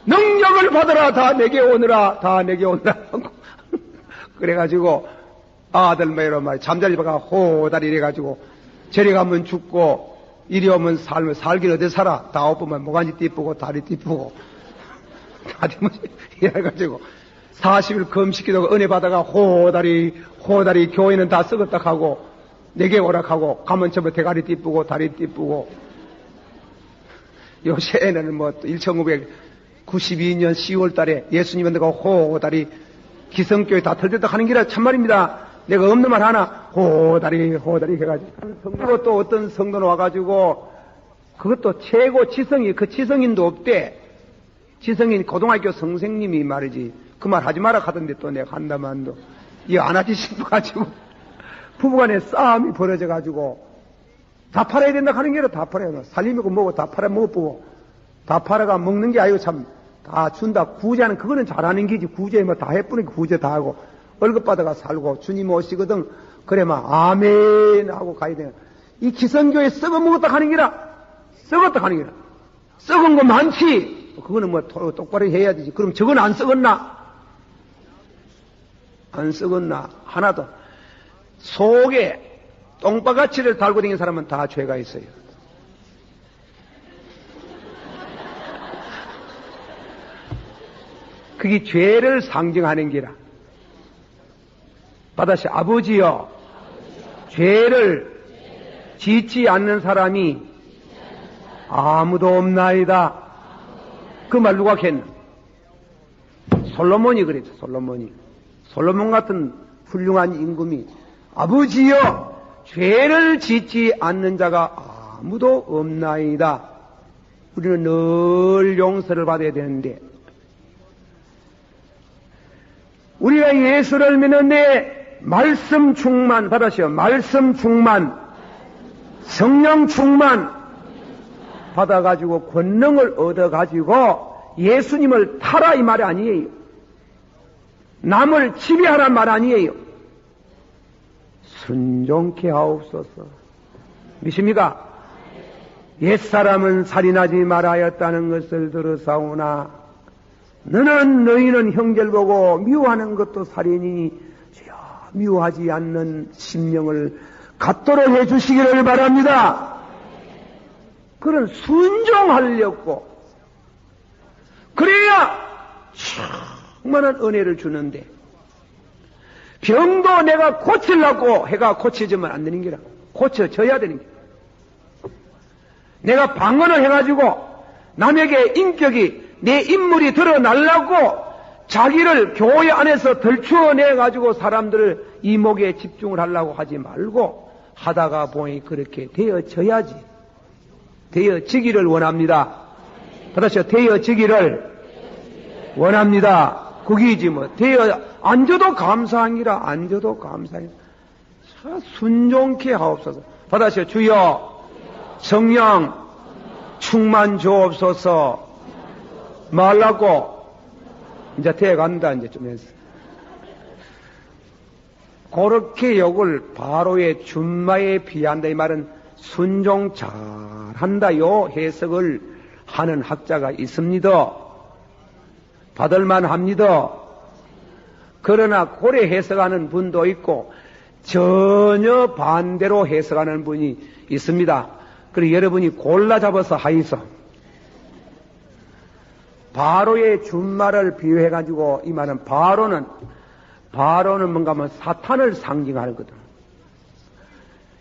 능력을 받으라. 다 내게 오느라. 다 내게 오느라. 그래가지고 아들 매로 말 잠자리 바가 호다리 이래가지고 저리 가면 죽고 이리 오면 살긴 어디 살아. 다 엎으면 모가지 띠쁘고 다리 띠쁘고 다리 이래가지고 40일 금식기도 은혜 받아가 호다리 교회는 다 썩었다 하고 내게 오락하고 가면 전부 대가리 띠쁘고 다리 띠쁘고. 요새는 뭐 1992년 10월 달에 예수님한테 호다리 기성교회 다 털렸다 하는 기라 참말입니다. 내가 없는 말 하나 호다리 해가지고 그리고 또 어떤 성도는 와가지고 그것도 최고 지성이 그 지성인도 없대. 지성인 고등학교 선생님이 말이지 그 말 하지 마라 하던데 또 내가 한다만도 이거 안 하지 싶어가지고 부부간에 싸움이 벌어져가지고 다 팔아야 된다 하는 게로 다 팔아야 돼. 살림이고 뭐고 다 팔아 먹고 다 팔아가 먹는 게 아니고 참 다 준다. 구제하는 그거는 잘하는 기지. 구제 뭐 다 해뿌는 구제 다 하고 월급 받아가 살고 주님 오시거든. 그래 막 아멘 하고 가야 돼. 이 기성교에 썩어 먹었다 하는 게라 썩었다 하는 게라 썩은 거 많지. 그거는 뭐 똑바로 해야 되지. 그럼 저건 안 썩었나? 안 썩었나? 하나도 속에 똥바가치를 달고 다니는 사람은 다 죄가 있어요. 그게 죄를 상징하는 기라. 받아시 아버지여, 죄를 짓지 않는 사람이 아무도 없나이다. 그 말 누가 했나? 솔로몬이 그랬죠. 솔로몬 같은 훌륭한 임금이 아버지여 죄를 짓지 않는 자가 아무도 없나이다. 우리는 늘 용서를 받아야 되는데 우리가 예수를 믿는데 말씀 충만 받으시오. 말씀 충만, 성령 충만 받아가지고 권능을 얻어가지고 예수님을 타라 이 말 아니에요. 남을 지배하란 말 아니에요. 순종케 하옵소서. 믿습니까? 옛사람은 살인하지 말아야했다는 것을 들으사오나 너희는 형제를 보고 미워하는 것도 살인이니 주여 미워하지 않는 심령을 갖도록 해주시기를 바랍니다. 그런 순종하려고 그래야 충만한 은혜를 주는데 병도 내가 고치려고 해가 고쳐지면 안 되는 게라. 고쳐져야 되는 게. 내가 방언을 해가지고 남에게 인격이 내 인물이 드러나려고 자기를 교회 안에서 덜추어내가지고 사람들을 이목에 집중을 하려고 하지 말고 하다가 보니 그렇게 되어져야지. 되어지기를 원합니다. 다시 되어지기를 원합니다. 그게지 뭐. 앉아도 감사하니라. 앉아도 감사하니라. 순종케 하옵소서. 받으시오. 주여 성령 충만 주옵소서. 말라고 이제 돼간다. 이제 좀 해서 그렇게 욕을 바로의 준마에 비한다 이 말은 순종 잘한다요 해석을 하는 학자가 있습니다. 받을만 합니다. 그러나 고래 해석하는 분도 있고 전혀 반대로 해석하는 분이 있습니다. 그리고 여러분이 골라 잡아서 하이소. 바로의 준마를 비유해가지고 이 말은 바로는 뭔가 하면 사탄을 상징하거든.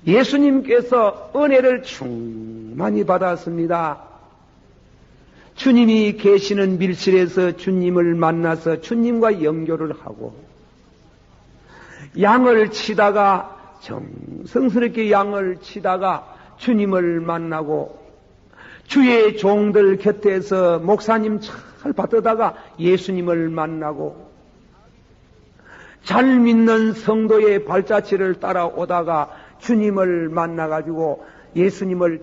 예수님께서 은혜를 충만히 받았습니다. 주님이 계시는 밀실에서 주님을 만나서 주님과 연결을 하고 양을 치다가 정성스럽게 양을 치다가 주님을 만나고 주의 종들 곁에서 목사님 잘 받다가 예수님을 만나고 잘 믿는 성도의 발자취를 따라오다가 주님을 만나가지고 예수님을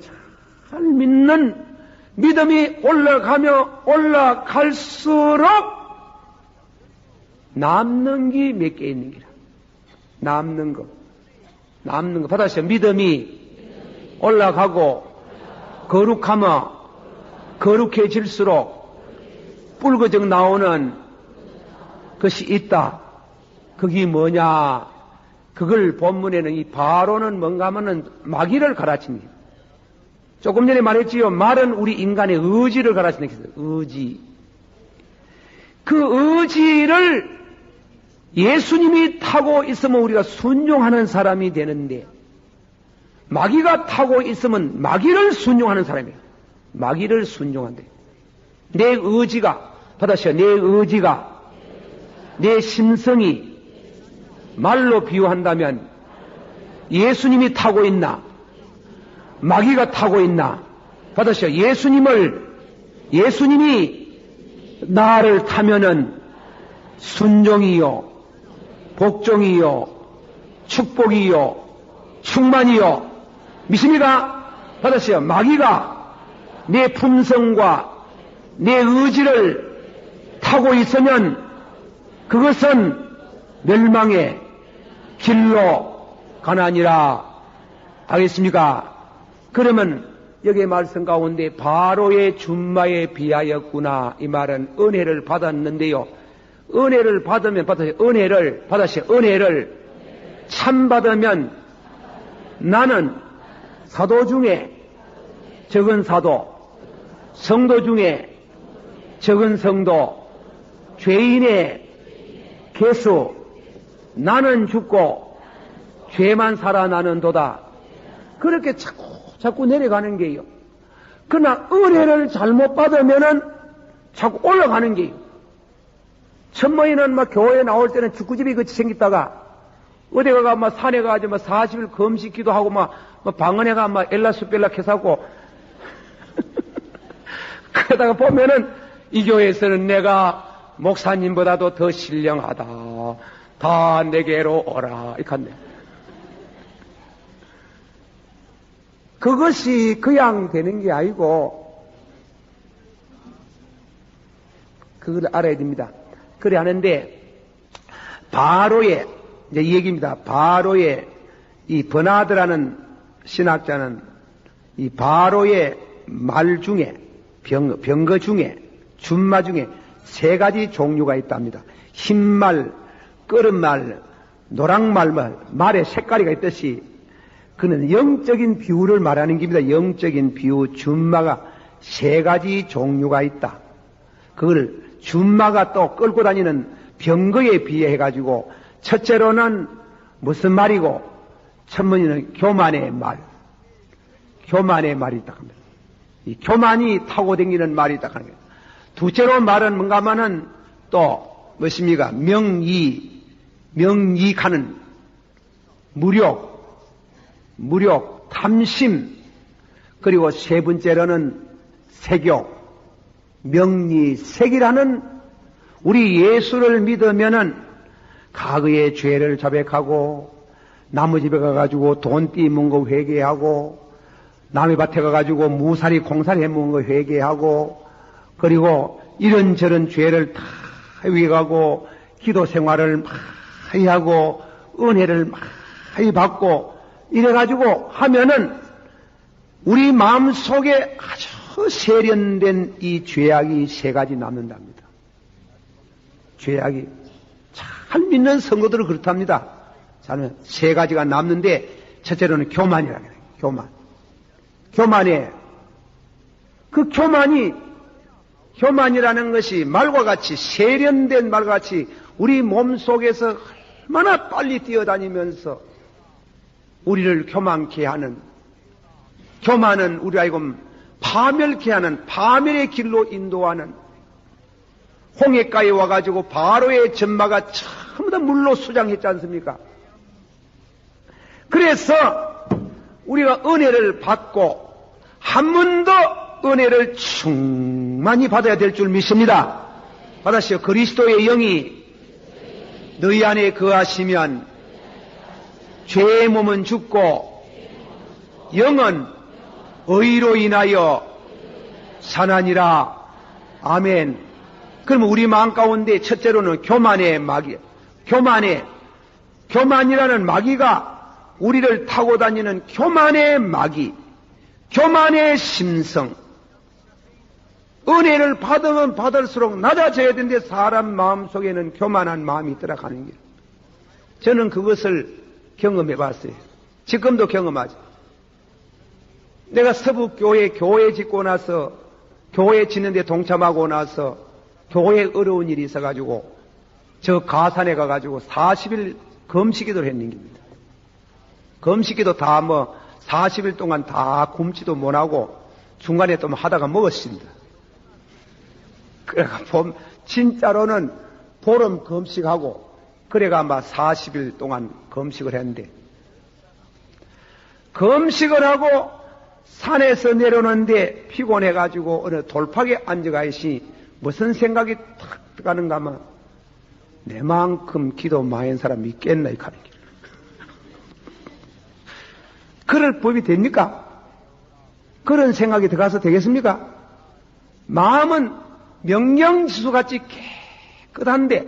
잘 믿는 믿음이 올라가며 올라갈수록 남는 게 몇 개 있는 기라. 남는 거 받아시오. 믿음이 올라가고 거룩하며 거룩해질수록 뿔거적 나오는 것이 있다. 그게 뭐냐? 그걸 본문에는 이 바로는 뭔가 하면은 마귀를 가르칩니다. 조금 전에 말했지요. 말은 우리 인간의 의지를 가르친다. 의지. 그 의지를 예수님이 타고 있으면 우리가 순종하는 사람이 되는데 마귀가 타고 있으면 마귀를 순종하는 사람이에요. 마귀를 순종한대. 내 의지가 받아시오. 내 의지가 내 심성이 말로 비유한다면 예수님이 타고 있나 마귀가 타고 있나 받으시오. 예수님이 나를 타면은 순종이요 복종이요 축복이요 충만이요 믿습니까? 받으시오. 마귀가 내 품성과 내 의지를 타고 있으면 그것은 멸망의 길로 가나니라. 알겠습니까? 그러면 여기 말씀 가운데 바로의 준마에 비하였구나. 이 말은 은혜를 받았는데요. 은혜를 받으면 은혜를 참 받으면 나는 사도 중에 적은 사도, 성도 중에 적은 성도, 죄인의 개수, 나는 죽고 죄만 살아나는도다. 그렇게 자꾸 내려가는 게요. 그러나 은혜를 잘못 받으면은 자꾸 올라가는 게. 천모이는 막 교회에 나올 때는 축구집이 같이 생겼다가 어디 가가 막 산에 가가지고 막 40일 금식 기도하고 막 방언에 가 막 엘라수벨라 캐사고 그러다가 보면은 이 교회에서는 내가 목사님보다도 더 신령하다. 다 내게로 오라. 이렇게 한대. 그것이 그냥 되는 게 아니고 그걸 알아야 됩니다. 그래 하는데 바로의 이제 이 얘기입니다. 바로의 이 버나드라는 신학자는 이 바로의 말 중에 병거 중에 준마 중에 세 가지 종류가 있답니다. 흰말, 끓은말, 노랑말, 말의 색깔이가 있듯이 그는 영적인 비유를 말하는 겁니다. 영적인 비유, 준마가 세 가지 종류가 있다. 그걸 준마가 또 끌고 다니는 병거에 비해가지고 첫째로는 무슨 말이고 첫번째는 교만의 말. 교만의 말이 있다 합니다. 이 교만이 타고 다니는 말이 있다 하는 거예요. 둘째로 말은 뭔가 하면은 또 무엇입니까? 명익하는 무력, 탐심, 그리고 세 번째로는 세교, 명리색이라는 우리 예수를 믿으면은 과거의 죄를 자백하고 나무 집에 가가지고 돈 띠문 거 회개하고 남의 밭에 가가지고 무사리 공사리 해먹은 거 회개하고 그리고 이런저런 죄를 다 회개하고 기도 생활을 많이 하고 은혜를 많이 받고 이래가지고 하면은 우리 마음 속에 아주 세련된 이 죄악이 세 가지 남는답니다. 죄악이 잘 믿는 성도들은 그렇답니다. 저는 세 가지가 남는데 첫째로는 교만이라는 거예요. 교만에 그 교만이라는 것이 말과 같이 세련된 말과 같이 우리 몸 속에서 얼마나 빨리 뛰어다니면서 우리를 교만케 하는 교만은 우리가 이금 파멸케 하는 파멸의 길로 인도하는 홍해가에 와가지고 바로의 전마가 전부 다 물로 수장했지 않습니까? 그래서 우리가 은혜를 받고 한 번 더 은혜를 충만히 받아야 될 줄 믿습니다. 받으시오. 그리스도의 영이 너희 안에 거하시면 죄의 몸은 죽고 영은 의로 인하여 사나니라. 아멘. 그러면 우리 마음 가운데 첫째로는 교만의 마귀, 교만이라는 마귀가 우리를 타고 다니는 교만의 마귀, 교만의 심성. 은혜를 받으면 받을수록 낮아져야 되는데 사람 마음 속에는 교만한 마음이 들어가는 길. 저는 그것을 경험해 봤어요. 지금도 경험하죠. 내가 서북교회 교회 짓고 나서 교회 짓는데 동참하고 나서 교회에 어려운 일이 있어가지고 저 가산에 가가지고 40일 금식기도를 했는 겁니다. 금식기도 다 40일 동안 다 굶지도 못하고 중간에 또 하다가 먹었습니다. 그래가 진짜로는 보름 금식하고 그래가 40일 동안 금식을 했는데 금식을 하고 산에서 내려오는데 피곤해가지고 어느 돌팍에 앉아가 있으니 무슨 생각이 탁 가는가 하면 내만큼 기도 많이 한 사람 있겠나 이렇게 하는 길. 그럴 법이 됩니까? 그런 생각이 들어가서 되겠습니까? 마음은 명령지수같이 깨끗한데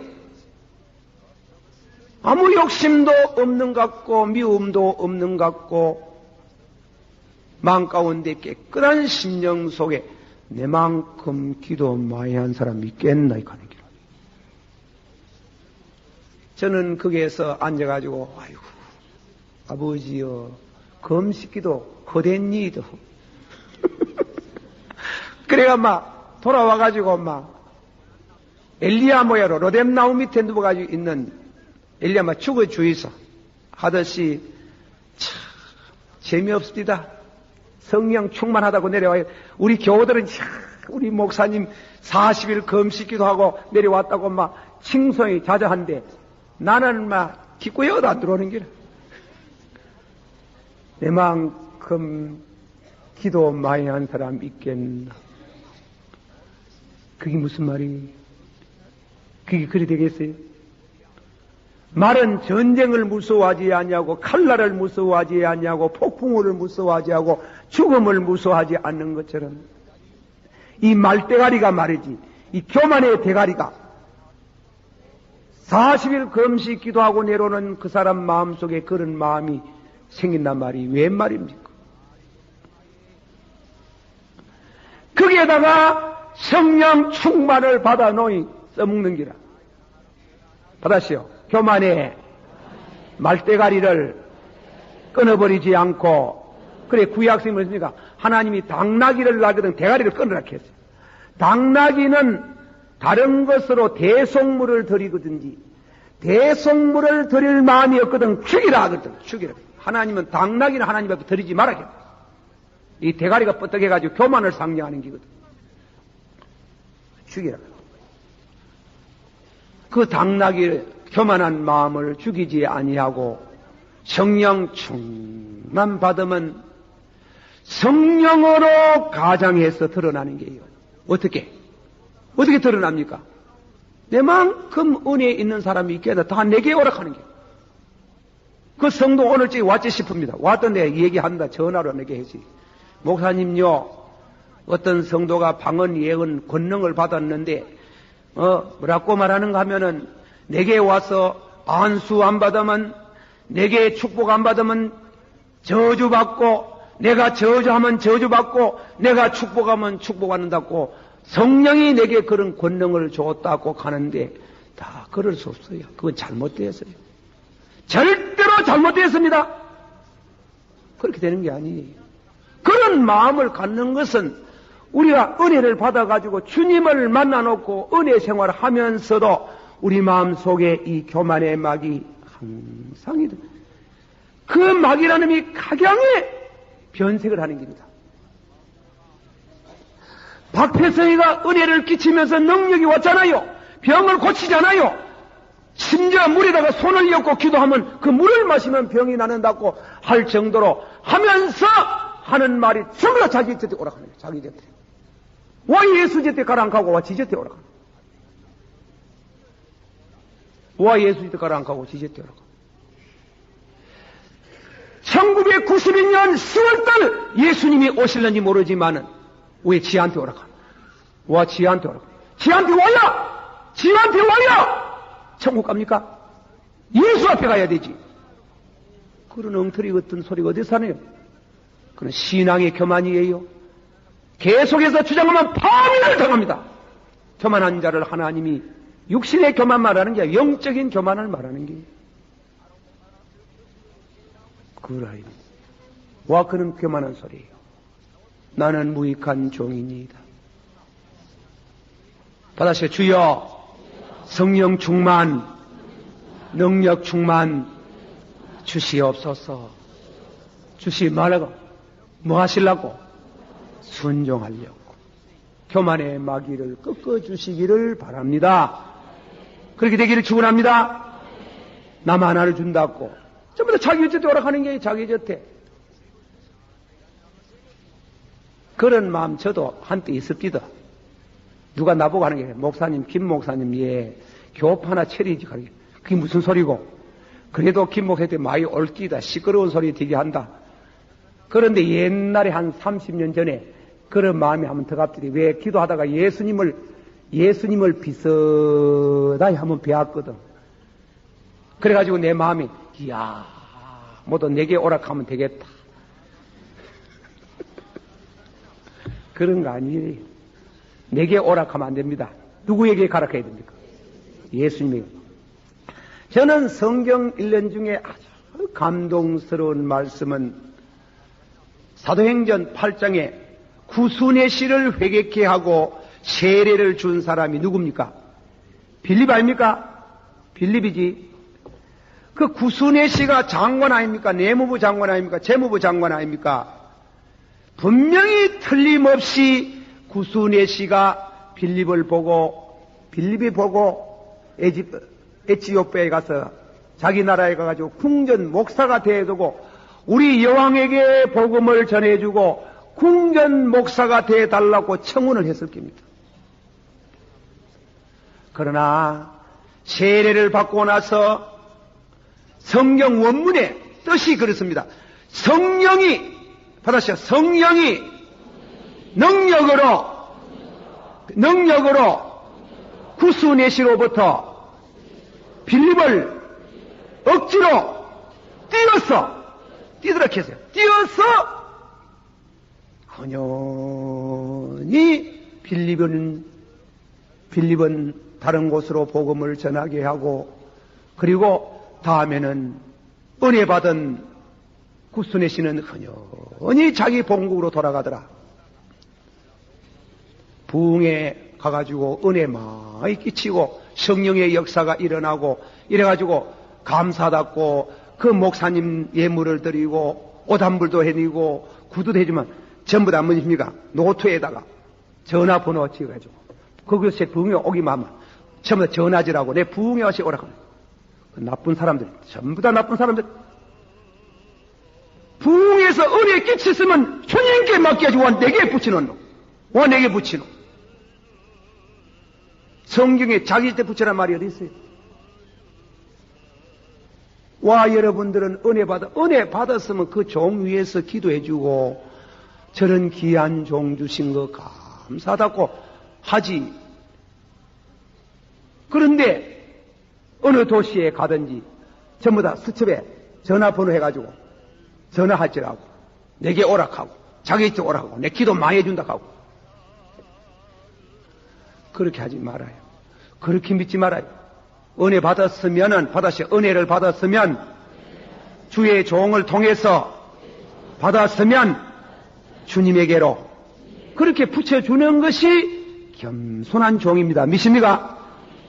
아무 욕심도 없는 것 같고 미움도 없는 것 같고 마음 가운데 깨끗한 심령 속에 내만큼 기도 많이 한 사람 있겠나 이렇게 하는 길. 저는 거기에서 앉아가지고 아이고 아버지여 금식기도 헛된 일이도 그래가 돌아와가지고 엘리야 모야로 로뎀나무 밑에 누워가지고 있는 엘리야 죽어 주이소 하듯이 참 재미없습니다. 성령 충만하다고 내려와요. 우리 교우들은 우리 목사님 40일 금식기도 하고 내려왔다고 막 칭송이 자자한데 나는 막 기꺼이어도 안 들어오는 게라. 내만큼 기도 많이 한 사람 있겠나? 그게 무슨 말이? 그게 그리 되겠어요? 말은 전쟁을 무서워하지 않냐고, 칼날을 무서워하지 않냐고, 폭풍우를 무서워하지 않고, 죽음을 무서워하지 않는 것처럼 이 말대가리가 말이지, 이 교만의 대가리가 40일 금식 기도하고 내려오는 그 사람 마음속에 그런 마음이 생긴단 말이 웬 말입니까? 거기에다가 성령 충만을 받아 놓이 써먹는 기라. 받았시오. 교만의 말대가리를 끊어버리지 않고, 그래 구약성이 뭐습니까? 하나님이 당나귀를 낳거든 대가리를 끊으라 했어요. 당나귀는 다른 것으로 대속물을 드리거든지 대속물을 드릴 마음이 없거든 죽이라 하거든. 죽이라. 하나님은 당나귀는 하나님 앞에 드리지 말라 했다. 이 대가리가 뻗떡해가지고 교만을 상징하는 기거든. 죽이라. 그 당나귀 교만한 마음을 죽이지 아니하고 성령 충만 받으면 성령으로 가장해서 드러나는 게요. 어떻게 드러납니까? 내만큼 은혜에 있는 사람이 있겠다. 다 내게 오락하는 게. 그 성도 오늘쯤 왔지 싶습니다. 왔던 데 얘기한다. 전화로 내게 해지. 목사님요, 어떤 성도가 방언 예언 권능을 받았는데, 뭐라고 말하는가 하면은, 내게 와서 안수 안 받으면, 내게 축복 안 받으면 저주받고, 내가 저주하면 저주받고, 내가 축복하면 축복받는다고, 성령이 내게 그런 권능을 줬다고 하는데, 다 그럴 수 없어요. 그건 잘못되었어요. 절대로 잘못되었습니다. 그렇게 되는 게 아니에요. 그런 마음을 갖는 것은 우리가 은혜를 받아가지고 주님을 만나놓고 은혜 생활을 하면서도 우리 마음 속에 이 교만의 막이 항상 그 막이라는 놈이 각양의 변색을 하는 겁니다. 박태성이가 은혜를 끼치면서 능력이 왔잖아요. 병을 고치잖아요. 심지어 물에다가 손을 얹고 기도하면 그 물을 마시면 병이 나는다고 할 정도로 하면서 하는 말이 전부 다 자기 곁에 오락하는 거예요. 자기 곁에. 와 예수 곁에 가라 안 가고 와 지 곁에 오락하는 거예요. 와 예수 곁에 가라 안 가고 지 곁에 오락하는 거예요. 1992년 10월달 예수님이 오실는지 모르지만은 왜 지한테 오락하는 거예요. 와 지한테 오락하는 거예요. 지한테 와야! 지한테 와야! 천국 갑니까? 예수 앞에 가야 되지. 그런 엉터리 같은 소리가 어디서 하네요? 그건 신앙의 교만이에요. 계속해서 주장하면 파멸을 당합니다. 교만한 자를 하나님이 육신의 교만 말하는 게 아니라 영적인 교만을 말하는 게 그라이. 와 그는 교만한 소리예요. 나는 무익한 종이니이다. 받아시오. 주여 성령 충만, 능력 충만 주시옵소서. 주시 말라고 뭐 하시려고? 순종하려고. 교만의 마귀를 꺾어주시기를 바랍니다. 그렇게 되기를 축원합니다. 남 하나를 준다고 전부 다 자기 곁에 오락하는 게 자기 곁에. 그런 마음 저도 한때 있습니다. 누가 나보고 하는 게 목사님, 김 목사님, 예, 교업 하나 차리지. 그게 무슨 소리고? 그래도 김 목사한테 많이 옳기다. 시끄러운 소리 되게 한다. 그런데 옛날에 한 30년 전에 그런 마음이 한번 더 갑자기 왜 기도하다가 예수님을 비슷하게 한번 배웠거든. 그래가지고 내 마음이 이야 모두 내게 오락하면 되겠다. 그런 거 아니에요. 내게 오락하면 안 됩니다. 누구에게 가락해야 됩니까? 예수님에게. 저는 성경 1년 중에 아주 감동스러운 말씀은 사도행전 8장에 구순의 씨를 회개케 하고 세례를 준 사람이 누굽니까? 빌립 아닙니까? 빌립이지. 그 구순의 씨가 장관 아닙니까? 내무부 장관 아닙니까? 재무부 장관 아닙니까? 분명히 틀림없이 구스네시가 빌립이 보고 에티오피아에 가서 자기 나라에 가가지고 궁전 목사가 되어두고 우리 여왕에게 복음을 전해주고 궁전 목사가 되어달라고 청혼을 했을 겁니다. 그러나 세례를 받고 나서 성경 원문의 뜻이 그렇습니다. 성령이 능력으로 구스네시로부터 빌립을 억지로 뛰도록 했어요. 뛰어서 헌연히 빌립은 다른 곳으로 복음을 전하게 하고, 그리고 다음에는 은혜 받은 구스네시는 헌연히 자기 본국으로 돌아가더라. 부흥에 가가지고 은혜 많이 끼치고 성령의 역사가 일어나고 이래가지고 감사받고 그 목사님 예물을 드리고 오단불도 해드리고 구두도 해주면 전부 다 뭐십니까? 노트에다가 전화번호 찍어가지고 거기서 부흥에 오기만 하면 전부 다 전화지라고 내 부흥에 와서 오라고. 나쁜 사람들, 전부 다 나쁜 사람들. 부흥에서 은혜 끼쳤으면 주님께 맡겨주고 내게 붙이는 놈. 와 내게 붙이노. 성경에 자기 때 붙이란 말이 어디 있어요? 와 여러분들은 은혜 받았으면 그 종 위에서 기도해주고 저런 귀한 종 주신 거 감사하다고 하지. 그런데 어느 도시에 가든지 전부 다 수첩에 전화번호 해가지고 전화할지라고 내게 오락하고 자기 때 오락하고 내 기도 많이 해준다 하고 그렇게 하지 말아요. 그렇게 믿지 말아요. 은혜를 받았으면 주의 종을 통해서 받았으면 주님에게로 그렇게 붙여주는 것이 겸손한 종입니다. 믿습니까?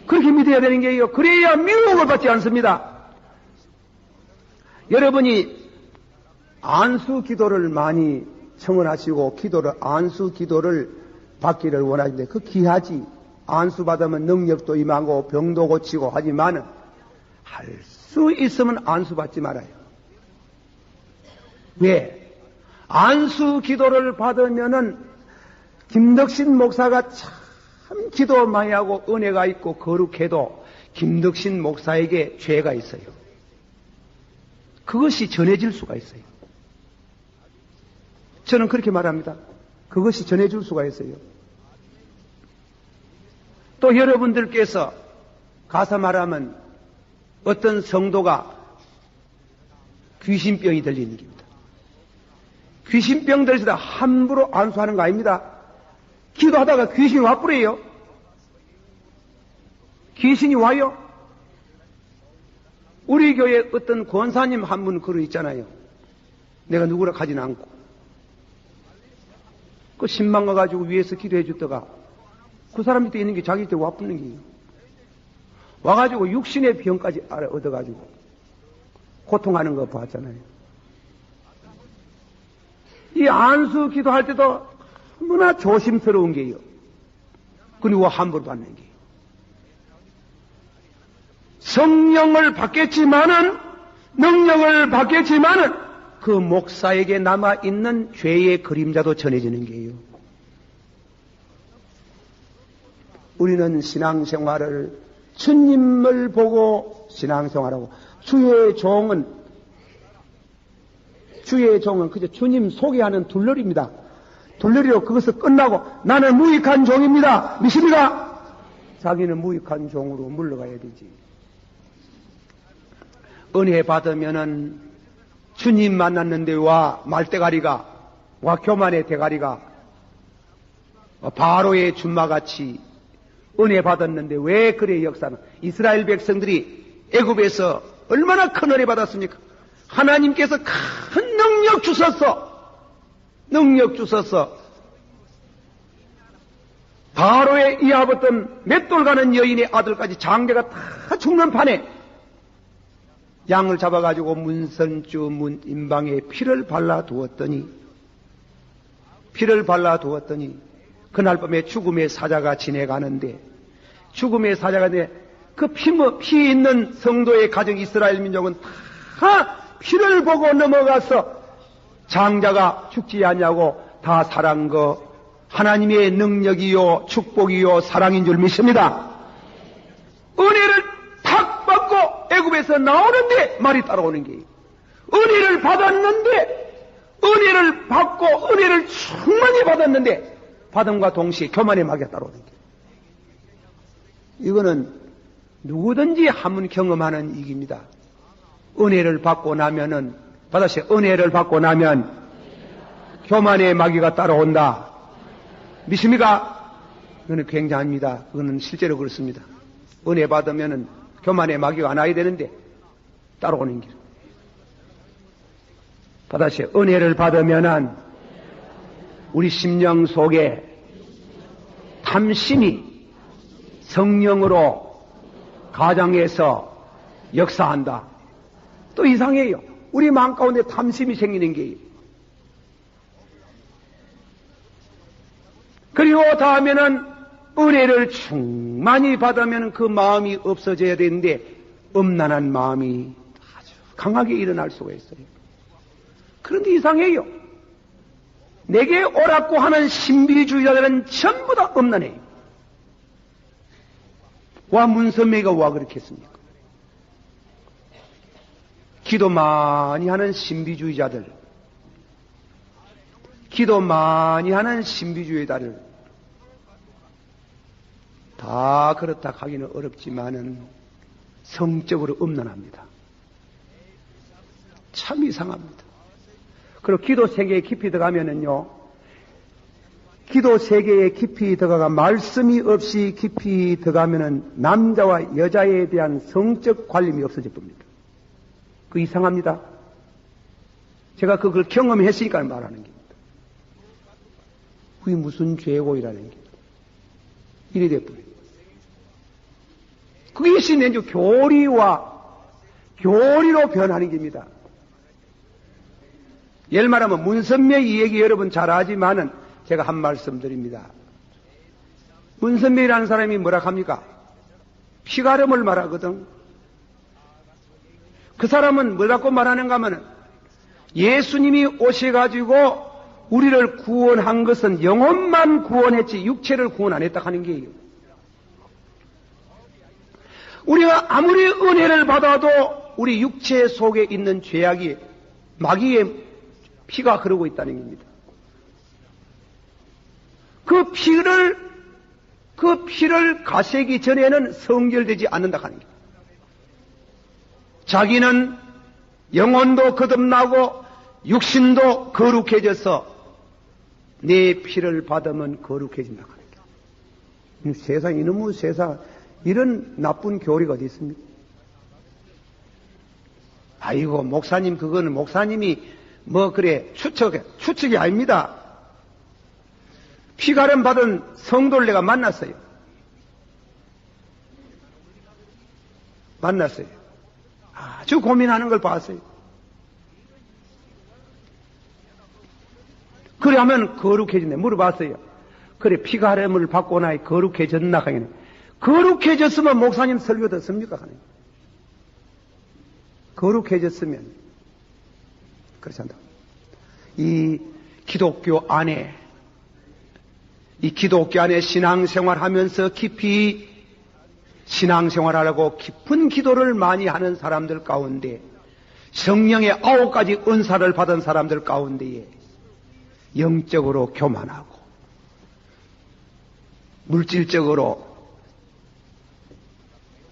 그렇게 믿어야 되는 게요. 그래야 미혹을 받지 않습니다. 여러분이 안수 기도를 많이 청원하시고 안수 기도를 받기를 원하는데 그 귀하지. 안수 받으면 능력도 임하고 병도 고치고 하지만 할 수 있으면 안수 받지 말아요. 왜? 안수 기도를 받으면은 김덕신 목사가 참 기도 많이 하고 은혜가 있고 거룩해도 김덕신 목사에게 죄가 있어요. 그것이 전해질 수가 있어요. 저는 그렇게 말합니다. 그것이 전해질 수가 있어요. 또 여러분들께서 가서 말하면 어떤 성도가 귀신병이 들리는 겁니다. 귀신병 들릴 때 함부로 안수하는 거 아닙니다. 기도하다가 귀신이 와버려요. 귀신이 와요. 우리 교회 어떤 권사님 한 분 그러 있잖아요. 내가 누구라 하진 않고 그 신망 가가지고 위에서 기도해 줬다가 그 사람 밑에 있는 게 자기 때 와붙는 게요. 와가지고 육신의 병까지 얻어가지고 고통하는 거 봤잖아요. 이 안수 기도할 때도 너무나 조심스러운 게요. 그리고 함부로 받는 게요. 성령을 받겠지만은 능력을 받겠지만은 그 목사에게 남아있는 죄의 그림자도 전해지는 게요. 우리는 신앙생활을 주님을 보고 신앙생활하고 주의 종은 그저 주님 소개하는 둘러리입니다. 둘러리로 그것을 끝나고 나는 무익한 종입니다. 믿습니까? 자기는 무익한 종으로 물러가야 되지. 은혜 받으면은 주님 만났는데 와 말대가리가 와 교만의 대가리가 바로의 준마같이 은혜 받았는데 왜 그래 역사는 이스라엘 백성들이 애굽에서 얼마나 큰 은혜 받았습니까? 하나님께서 큰 능력 주셔서 바로의 이하었던 맷돌 가는 여인의 아들까지 장대가 다 죽는 판에 양을 잡아가지고 문선주 문 인방에 피를 발라 두었더니 그날 밤에 죽음의 사자가 지내가는데, 죽음의 사자가 그 피 있는 성도의 가정 이스라엘 민족은 다 피를 보고 넘어가서 장자가 죽지 않냐고 다 살한 거 하나님의 능력이요 축복이요 사랑인 줄 믿습니다. 은혜를 탁 받고 애굽에서 나오는데 말이 따라오는 게, 은혜를 받았는데, 은혜를 받고 은혜를 충만히 받았는데 받음과 동시에 교만의 마귀가 따라오는 게, 이거는 누구든지 한번 경험하는 얘기입니다. 은혜를 받고 나면은, 받으세요. 은혜를 받고 나면 교만의 마귀가 따라온다. 믿습니까? 그거는 굉장합니다. 그거는 실제로 그렇습니다. 은혜 받으면은 교만의 마귀가 안 와야 되는데 따라오는 길. 받으세요. 은혜를 받으면은 우리 심령 속에 탐심이 성령으로 가정에서 역사한다. 또 이상해요. 우리 마음 가운데 탐심이 생기는 게. 그리고 다음에는 은혜를 충만히 받으면 그 마음이 없어져야 되는데 음란한 마음이 아주 강하게 일어날 수가 있어요. 그런데 이상해요. 내게 오라고 하는 신비주의자들은 전부 다 음란해요. 와 문선명이가 와 그렇겠습니까? 기도 많이 하는 신비주의자들, 기도 많이 하는 신비주의자들 다 그렇다 하기는 어렵지만은 성적으로 음란합니다. 참 이상합니다. 그리고 기도 세계에 깊이 들어가면은요, 기도 세계에 깊이 들어가 말씀이 없이 깊이 들어가면은 남자와 여자에 대한 성적 관념이 없어질 겁니다. 그 이상합니다. 제가 그걸 경험했으니까 말하는 겁니다. 그게 무슨 죄고이라는 게 이래 돼버려요. 그것이 이제 교리로 변하는 겁니다. 예를 말하면 문선명 이 얘기 여러분 잘 아지만은 제가 한 말씀 드립니다. 문선명이라는 사람이 뭐라 합니까? 피가름을 말하거든. 그 사람은 뭐라고 말하는가 하면 예수님이 오셔가지고 우리를 구원한 것은 영혼만 구원했지 육체를 구원 안 했다 하는 게예요. 우리가 아무리 은혜를 받아도 우리 육체 속에 있는 죄악이 마귀의 피가 흐르고 있다는 겁니다. 그 피를 가세기 전에는 성결되지 않는다 하는 겁니다. 자기는 영혼도 거듭나고 육신도 거룩해져서 내 피를 받으면 거룩해진다 하는 거예요. 세상 이놈의 세상 이런 나쁜 교리가 어디 있습니까? 아이고 목사님 그거는 목사님이 뭐 그래 추측이 아닙니다. 피가름 받은 성도를 내가 만났어요. 아주 고민하는 걸 봤어요. 그래 하면 거룩해진대. 물어봤어요. 그래 피가름을 받고 나니 거룩해졌나 하니 거룩해졌으면 목사님 설교 듣습니까? 하니 거룩해졌으면 그렇지 않다. 이 기독교 안에 신앙생활하면서 깊이 신앙생활하려고 깊은 기도를 많이 하는 사람들 가운데 성령의 9가지 은사를 받은 사람들 가운데에 영적으로 교만하고 물질적으로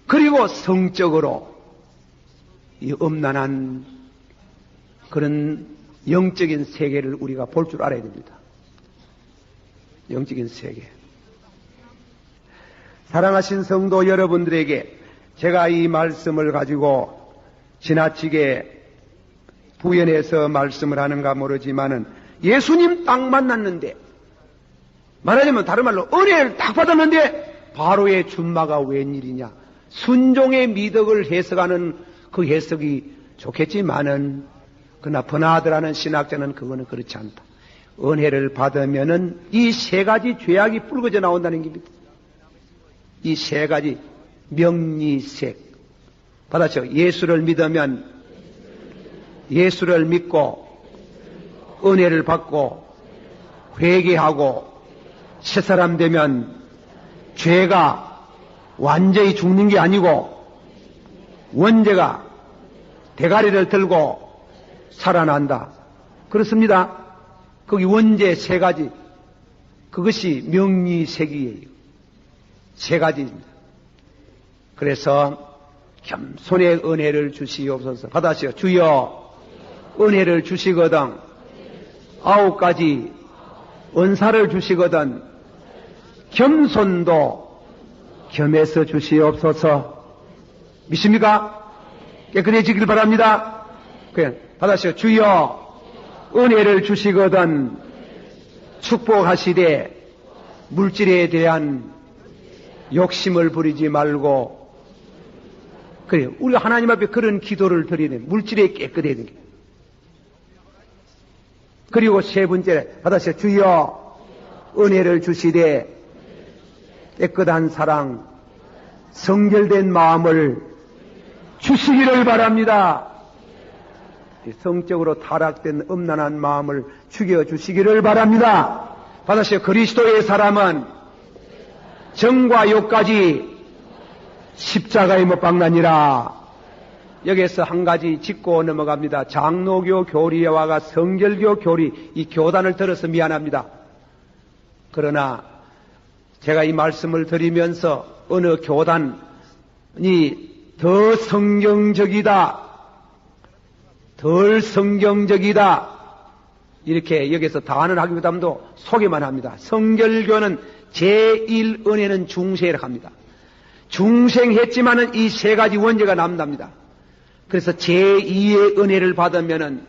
그리고 성적으로 이 음란한 그런 영적인 세계를 우리가 볼 줄 알아야 됩니다. 영적인 세계. 사랑하신 성도 여러분들에게 제가 이 말씀을 가지고 지나치게 부연해서 말씀을 하는가 모르지만은 예수님 딱 만났는데 말하자면 다른 말로 은혜를 딱 받았는데 바로의 준마가 웬일이냐. 순종의 미덕을 해석하는 그 해석이 좋겠지만은 그러나 버나드라는 신학자는 그거는 그렇지 않다. 은혜를 받으면은 이 세 가지 죄악이 불거져 나온다는 겁니다. 이 세 가지 명리색 받았죠. 예수를 믿으면 예수를 믿고 은혜를 받고 회개하고 새사람 되면 죄가 완전히 죽는 게 아니고 원죄가 대가리를 들고 살아난다. 그렇습니다. 거기 원죄 세 가지, 그것이 명리색이에요. 세 가지입니다. 그래서 겸손의 은혜를 주시옵소서. 받아시오. 주여 은혜를 주시거든 9가지 은사를 주시거든 겸손도 겸해서 주시옵소서. 믿습니까? 깨끗해지길 바랍니다. 그냥 받아시오. 주여 은혜를 주시거든 축복하시되 물질에 대한 욕심을 부리지 말고, 그래요. 우리가 하나님 앞에 그런 기도를 드리는 물질에 깨끗해야 되는 거예요. 그리고 세 번째 받아시오. 주여 은혜를 주시되 깨끗한 사랑 성결된 마음을 주시기를 바랍니다. 성적으로 타락된 음란한 마음을 죽여주시기를 바랍니다. 받아시오. 그리스도의 사람은 정과 욕까지 십자가에 못 박나니라. 여기에서 한 가지 짚고 넘어갑니다. 장로교 교리와가 성결교 교리, 이 교단을 들어서 미안합니다. 그러나 제가 이 말씀을 드리면서 어느 교단이 더 성경적이다, 덜 성경적이다, 이렇게 여기서 다안을 하기보다도 소개만 합니다. 성결교는 제1은혜는 중생이라고 합니다. 중생했지만은 이 세 가지 원죄가 남답니다. 그래서 제2의 은혜를 받으면은,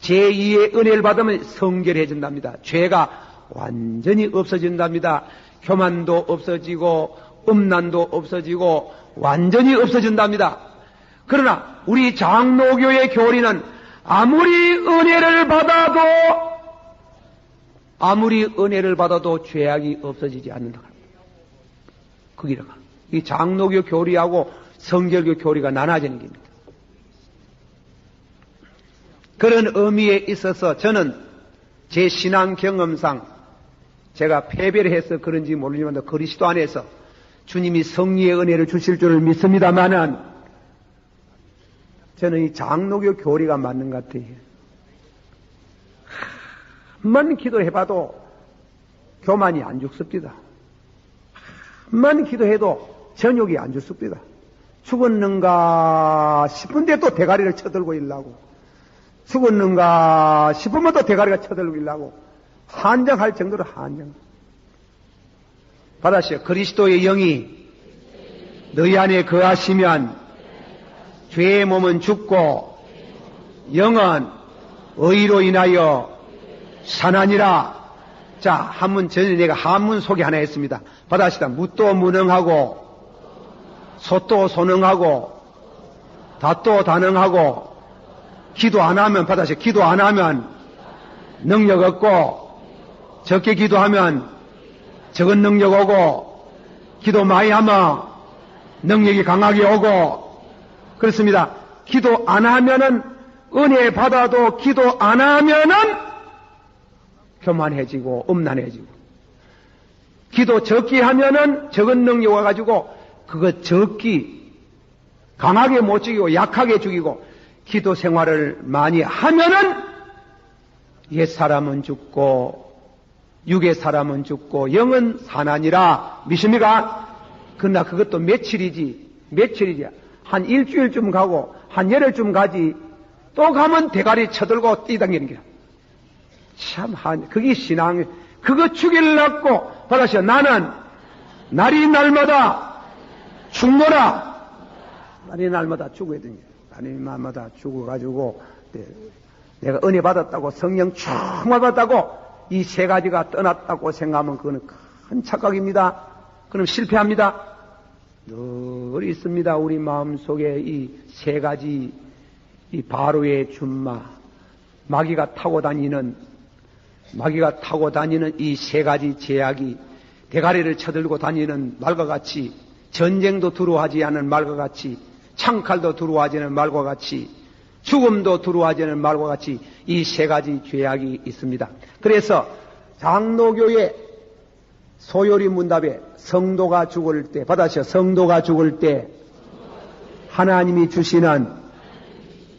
제2의 은혜를 받으면 성결해진답니다. 죄가 완전히 없어진답니다. 교만도 없어지고 음란도 없어지고 완전히 없어진답니다. 그러나 우리 장로교의 교리는 아무리 은혜를 받아도 죄악이 없어지지 않는다. 거기다가 이 장로교 교리하고 성결교 교리가 나눠지는 겁니다. 그런 의미에 있어서 저는 제 신앙 경험상 제가 패배를 해서 그런지 모르지만 그리스도 안에서 주님이 성리의 은혜를 주실 줄을 믿습니다만은 저는 이 장로교 교리가 맞는 것 같아요. 한번 기도해봐도 교만이 안 죽습니다. 한번 기도해도 전욕이 안 죽습니다. 죽었는가 싶은데 또 대가리를 쳐들고 일라고, 죽었는가 싶으면 또 대가리가 쳐들고 일라고, 한정할 정도로 한정. 받아시오. 그리스도의 영이 너희 안에 거하시면 죄의 몸은 죽고 영은 의로 인하여 사나니라. 자, 한문 전에 내가 한문 소개 하나 했습니다. 받아시다. 묻도 무능하고 소도 소능하고 다도 다능하고 기도 안 하면, 받아시오. 기도 안 하면 능력 없고, 적게 기도하면 적은 능력 오고, 기도 많이 하면 능력이 강하게 오고, 그렇습니다. 기도 안 하면은 은혜 받아도 기도 안 하면은 교만해지고 음란해지고, 기도 적게 하면은 적은 능력 와가지고 그거 적기 강하게 못 죽이고 약하게 죽이고, 기도 생활을 많이 하면은 옛 사람은 죽고 육의 사람은 죽고 영은 사나니라. 믿습니까? 그러나 그것도 며칠이지 한 일주일쯤 가고 한 열흘쯤 가지, 또 가면 대가리 쳐들고 뛰당기는 거야. 참, 그게 신앙. 그거 죽이려고 받아시오. 나는 날이 날마다 죽노라. 날이 날마다 죽어야 되는 거야. 날이 날마다 죽어가지고 내가 은혜 받았다고, 성령 충만 받았다고 이 세 가지가 떠났다고 생각하면 그거는 큰 착각입니다. 그럼 실패합니다. 늘 있습니다. 우리 마음속에 이 세 가지, 이 바로의 준마, 마귀가 타고 다니는 마귀가 타고 다니는 이 세 가지 제약이 대가리를 쳐들고 다니는 말과 같이, 전쟁도 두려워하지 않은 말과 같이, 창칼도 두려워하지 않은 말과 같이, 죽음도 두려워하지 않은 말과 같이 이 세 가지 죄악이 있습니다. 그래서 장로교의 소요리 문답에 성도가 죽을 때, 받아시오. 성도가 죽을 때 하나님이 주시는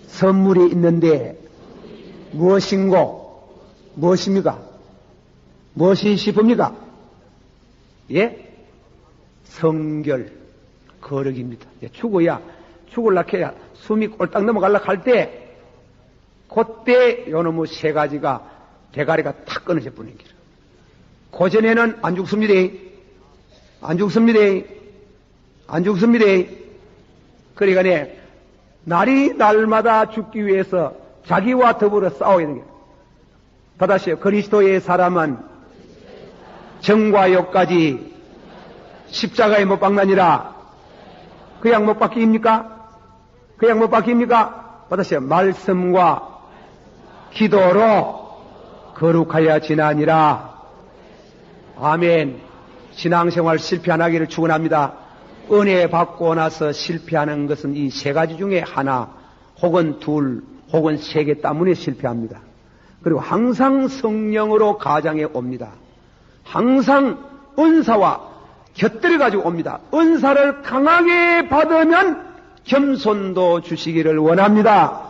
선물이 있는데 무엇입니까? 무엇이 싶습니까? 예? 성결, 거룩입니다. 죽을라 해야 숨이 꼴딱 넘어갈라 할 때, 그때 요놈의 세 가지가 대가리가 탁 끊어져 버리는 거죠. 고전에는 안 죽습니다. 안 죽습니다. 안 죽습니다. 그러니까 날이 날마다 죽기 위해서 자기와 더불어 싸워야 되는 거예요. 받아시오. 그리스도의 사람은 정과 욕까지 십자가에 못 박나니라. 그냥 못 박힙니까? 그냥 못 박힙니까? 받아시오. 말씀과 기도로 거룩하여 지나니라. 아멘. 신앙생활 실패 안 하기를 축원합니다. 은혜 받고 나서 실패하는 것은 이 세 가지 중에 하나, 혹은 둘, 혹은 세 개 때문에 실패합니다. 그리고 항상 성령으로 가장에 옵니다. 항상 은사와 곁들여 가지고 옵니다. 은사를 강하게 받으면 겸손도 주시기를 원합니다.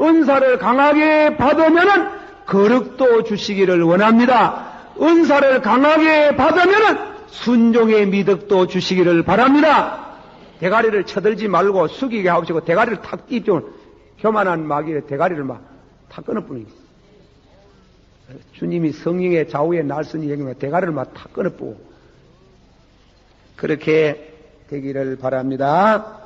은사를 강하게 받으면 거룩도 주시기를 원합니다. 은사를 강하게 받으면 순종의 미덕도 주시기를 바랍니다. 대가리를 쳐들지 말고 숙이게 하시고 대가리를 탁 띄죠. 교만한 마귀의 대가리를 막 탁 끊어뿌리고, 주님이 성령의 좌우에 날선이 얘기하면 대가리를 막 탁 끊어뿌고, 그렇게 되기를 바랍니다.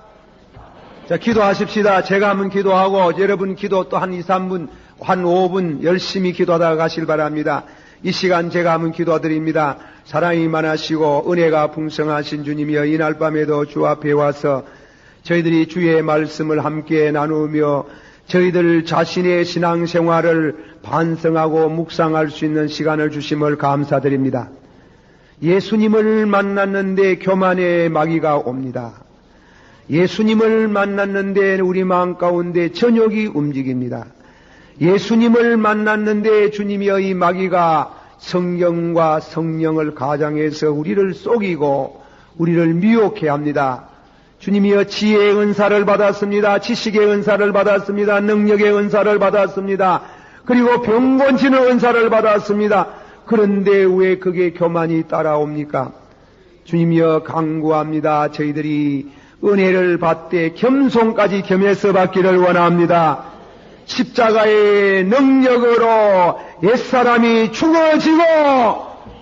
자, 기도하십시다. 제가 한번 기도하고 여러분 기도 또 한 2, 3분, 한 5분 열심히 기도하다가 가실 바랍니다. 이 시간 제가 한번 기도드립니다. 사랑이 많으시고 은혜가 풍성하신 주님이여, 이날 밤에도 주 앞에 와서 저희들이 주의 말씀을 함께 나누며 저희들 자신의 신앙생활을 반성하고 묵상할 수 있는 시간을 주심을 감사드립니다. 예수님을 만났는데 교만의 마귀가 옵니다. 예수님을 만났는데 우리 마음 가운데 전욕이 움직입니다. 예수님을 만났는데 주님이여, 이 마귀가 성경과 성령을 가장해서 우리를 속이고 우리를 미혹해 합니다. 주님이여, 지혜의 은사를 받았습니다. 지식의 은사를 받았습니다. 능력의 은사를 받았습니다. 그리고 병 고치는 은사를 받았습니다. 그런데 왜 그게 교만이 따라옵니까? 주님이여, 간구합니다. 저희들이 은혜를 받되 겸손까지 겸해서 받기를 원합니다. 십자가의 능력으로 옛사람이 죽어지고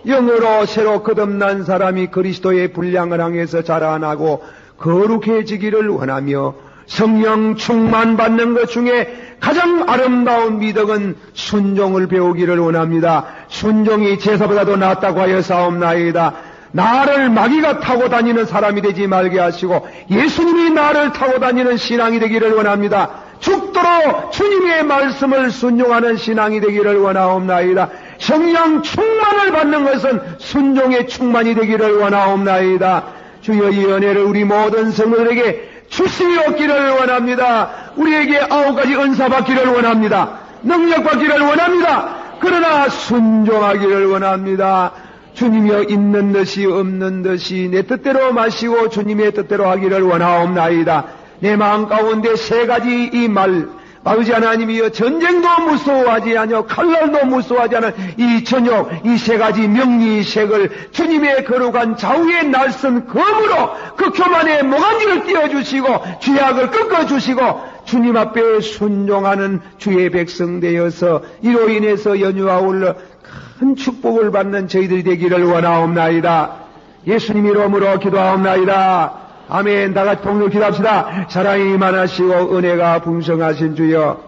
영으로 새로 거듭난 사람이 그리스도의 분량을 향해서 자라나고 거룩해지기를 원하며, 성령 충만 받는 것 중에 가장 아름다운 미덕은 순종을 배우기를 원합니다. 순종이 제사보다도 낫다고 하여 사옵나이다. 나를 마귀가 타고 다니는 사람이 되지 말게 하시고 예수님이 나를 타고 다니는 신앙이 되기를 원합니다. 죽도록 주님의 말씀을 순종하는 신앙이 되기를 원하옵나이다. 성령 충만을 받는 것은 순종의 충만이 되기를 원하옵나이다. 주여, 이 은혜를 우리 모든 성도들에게 주시옵기를 원합니다. 우리에게 9가지 은사 받기를 원합니다. 능력 받기를 원합니다. 그러나 순종하기를 원합니다. 주님이여, 있는 듯이 없는 듯이 내 뜻대로 마시고 주님의 뜻대로 하기를 원하옵나이다. 내 마음 가운데 세 가지 이 아버지 하나님이여, 전쟁도 무서워하지 아니요 칼날도 무서워하지 않은 이 전욕, 이 세 가지 명리색을 주님의 거룩한 좌우의 날선 검으로 그 교만의 모가지를 띄워주시고 죄악을 꺾어주시고 주님 앞에 순종하는 주의 백성 되어서 이로 인해서 연유와 올라 큰 축복을 받는 저희들이 되기를 원하옵나이다. 예수님 이름으로 기도하옵나이다. 아멘. 다 같이 동료 기도합시다. 사랑이 많으시고 은혜가 풍성하신 주여,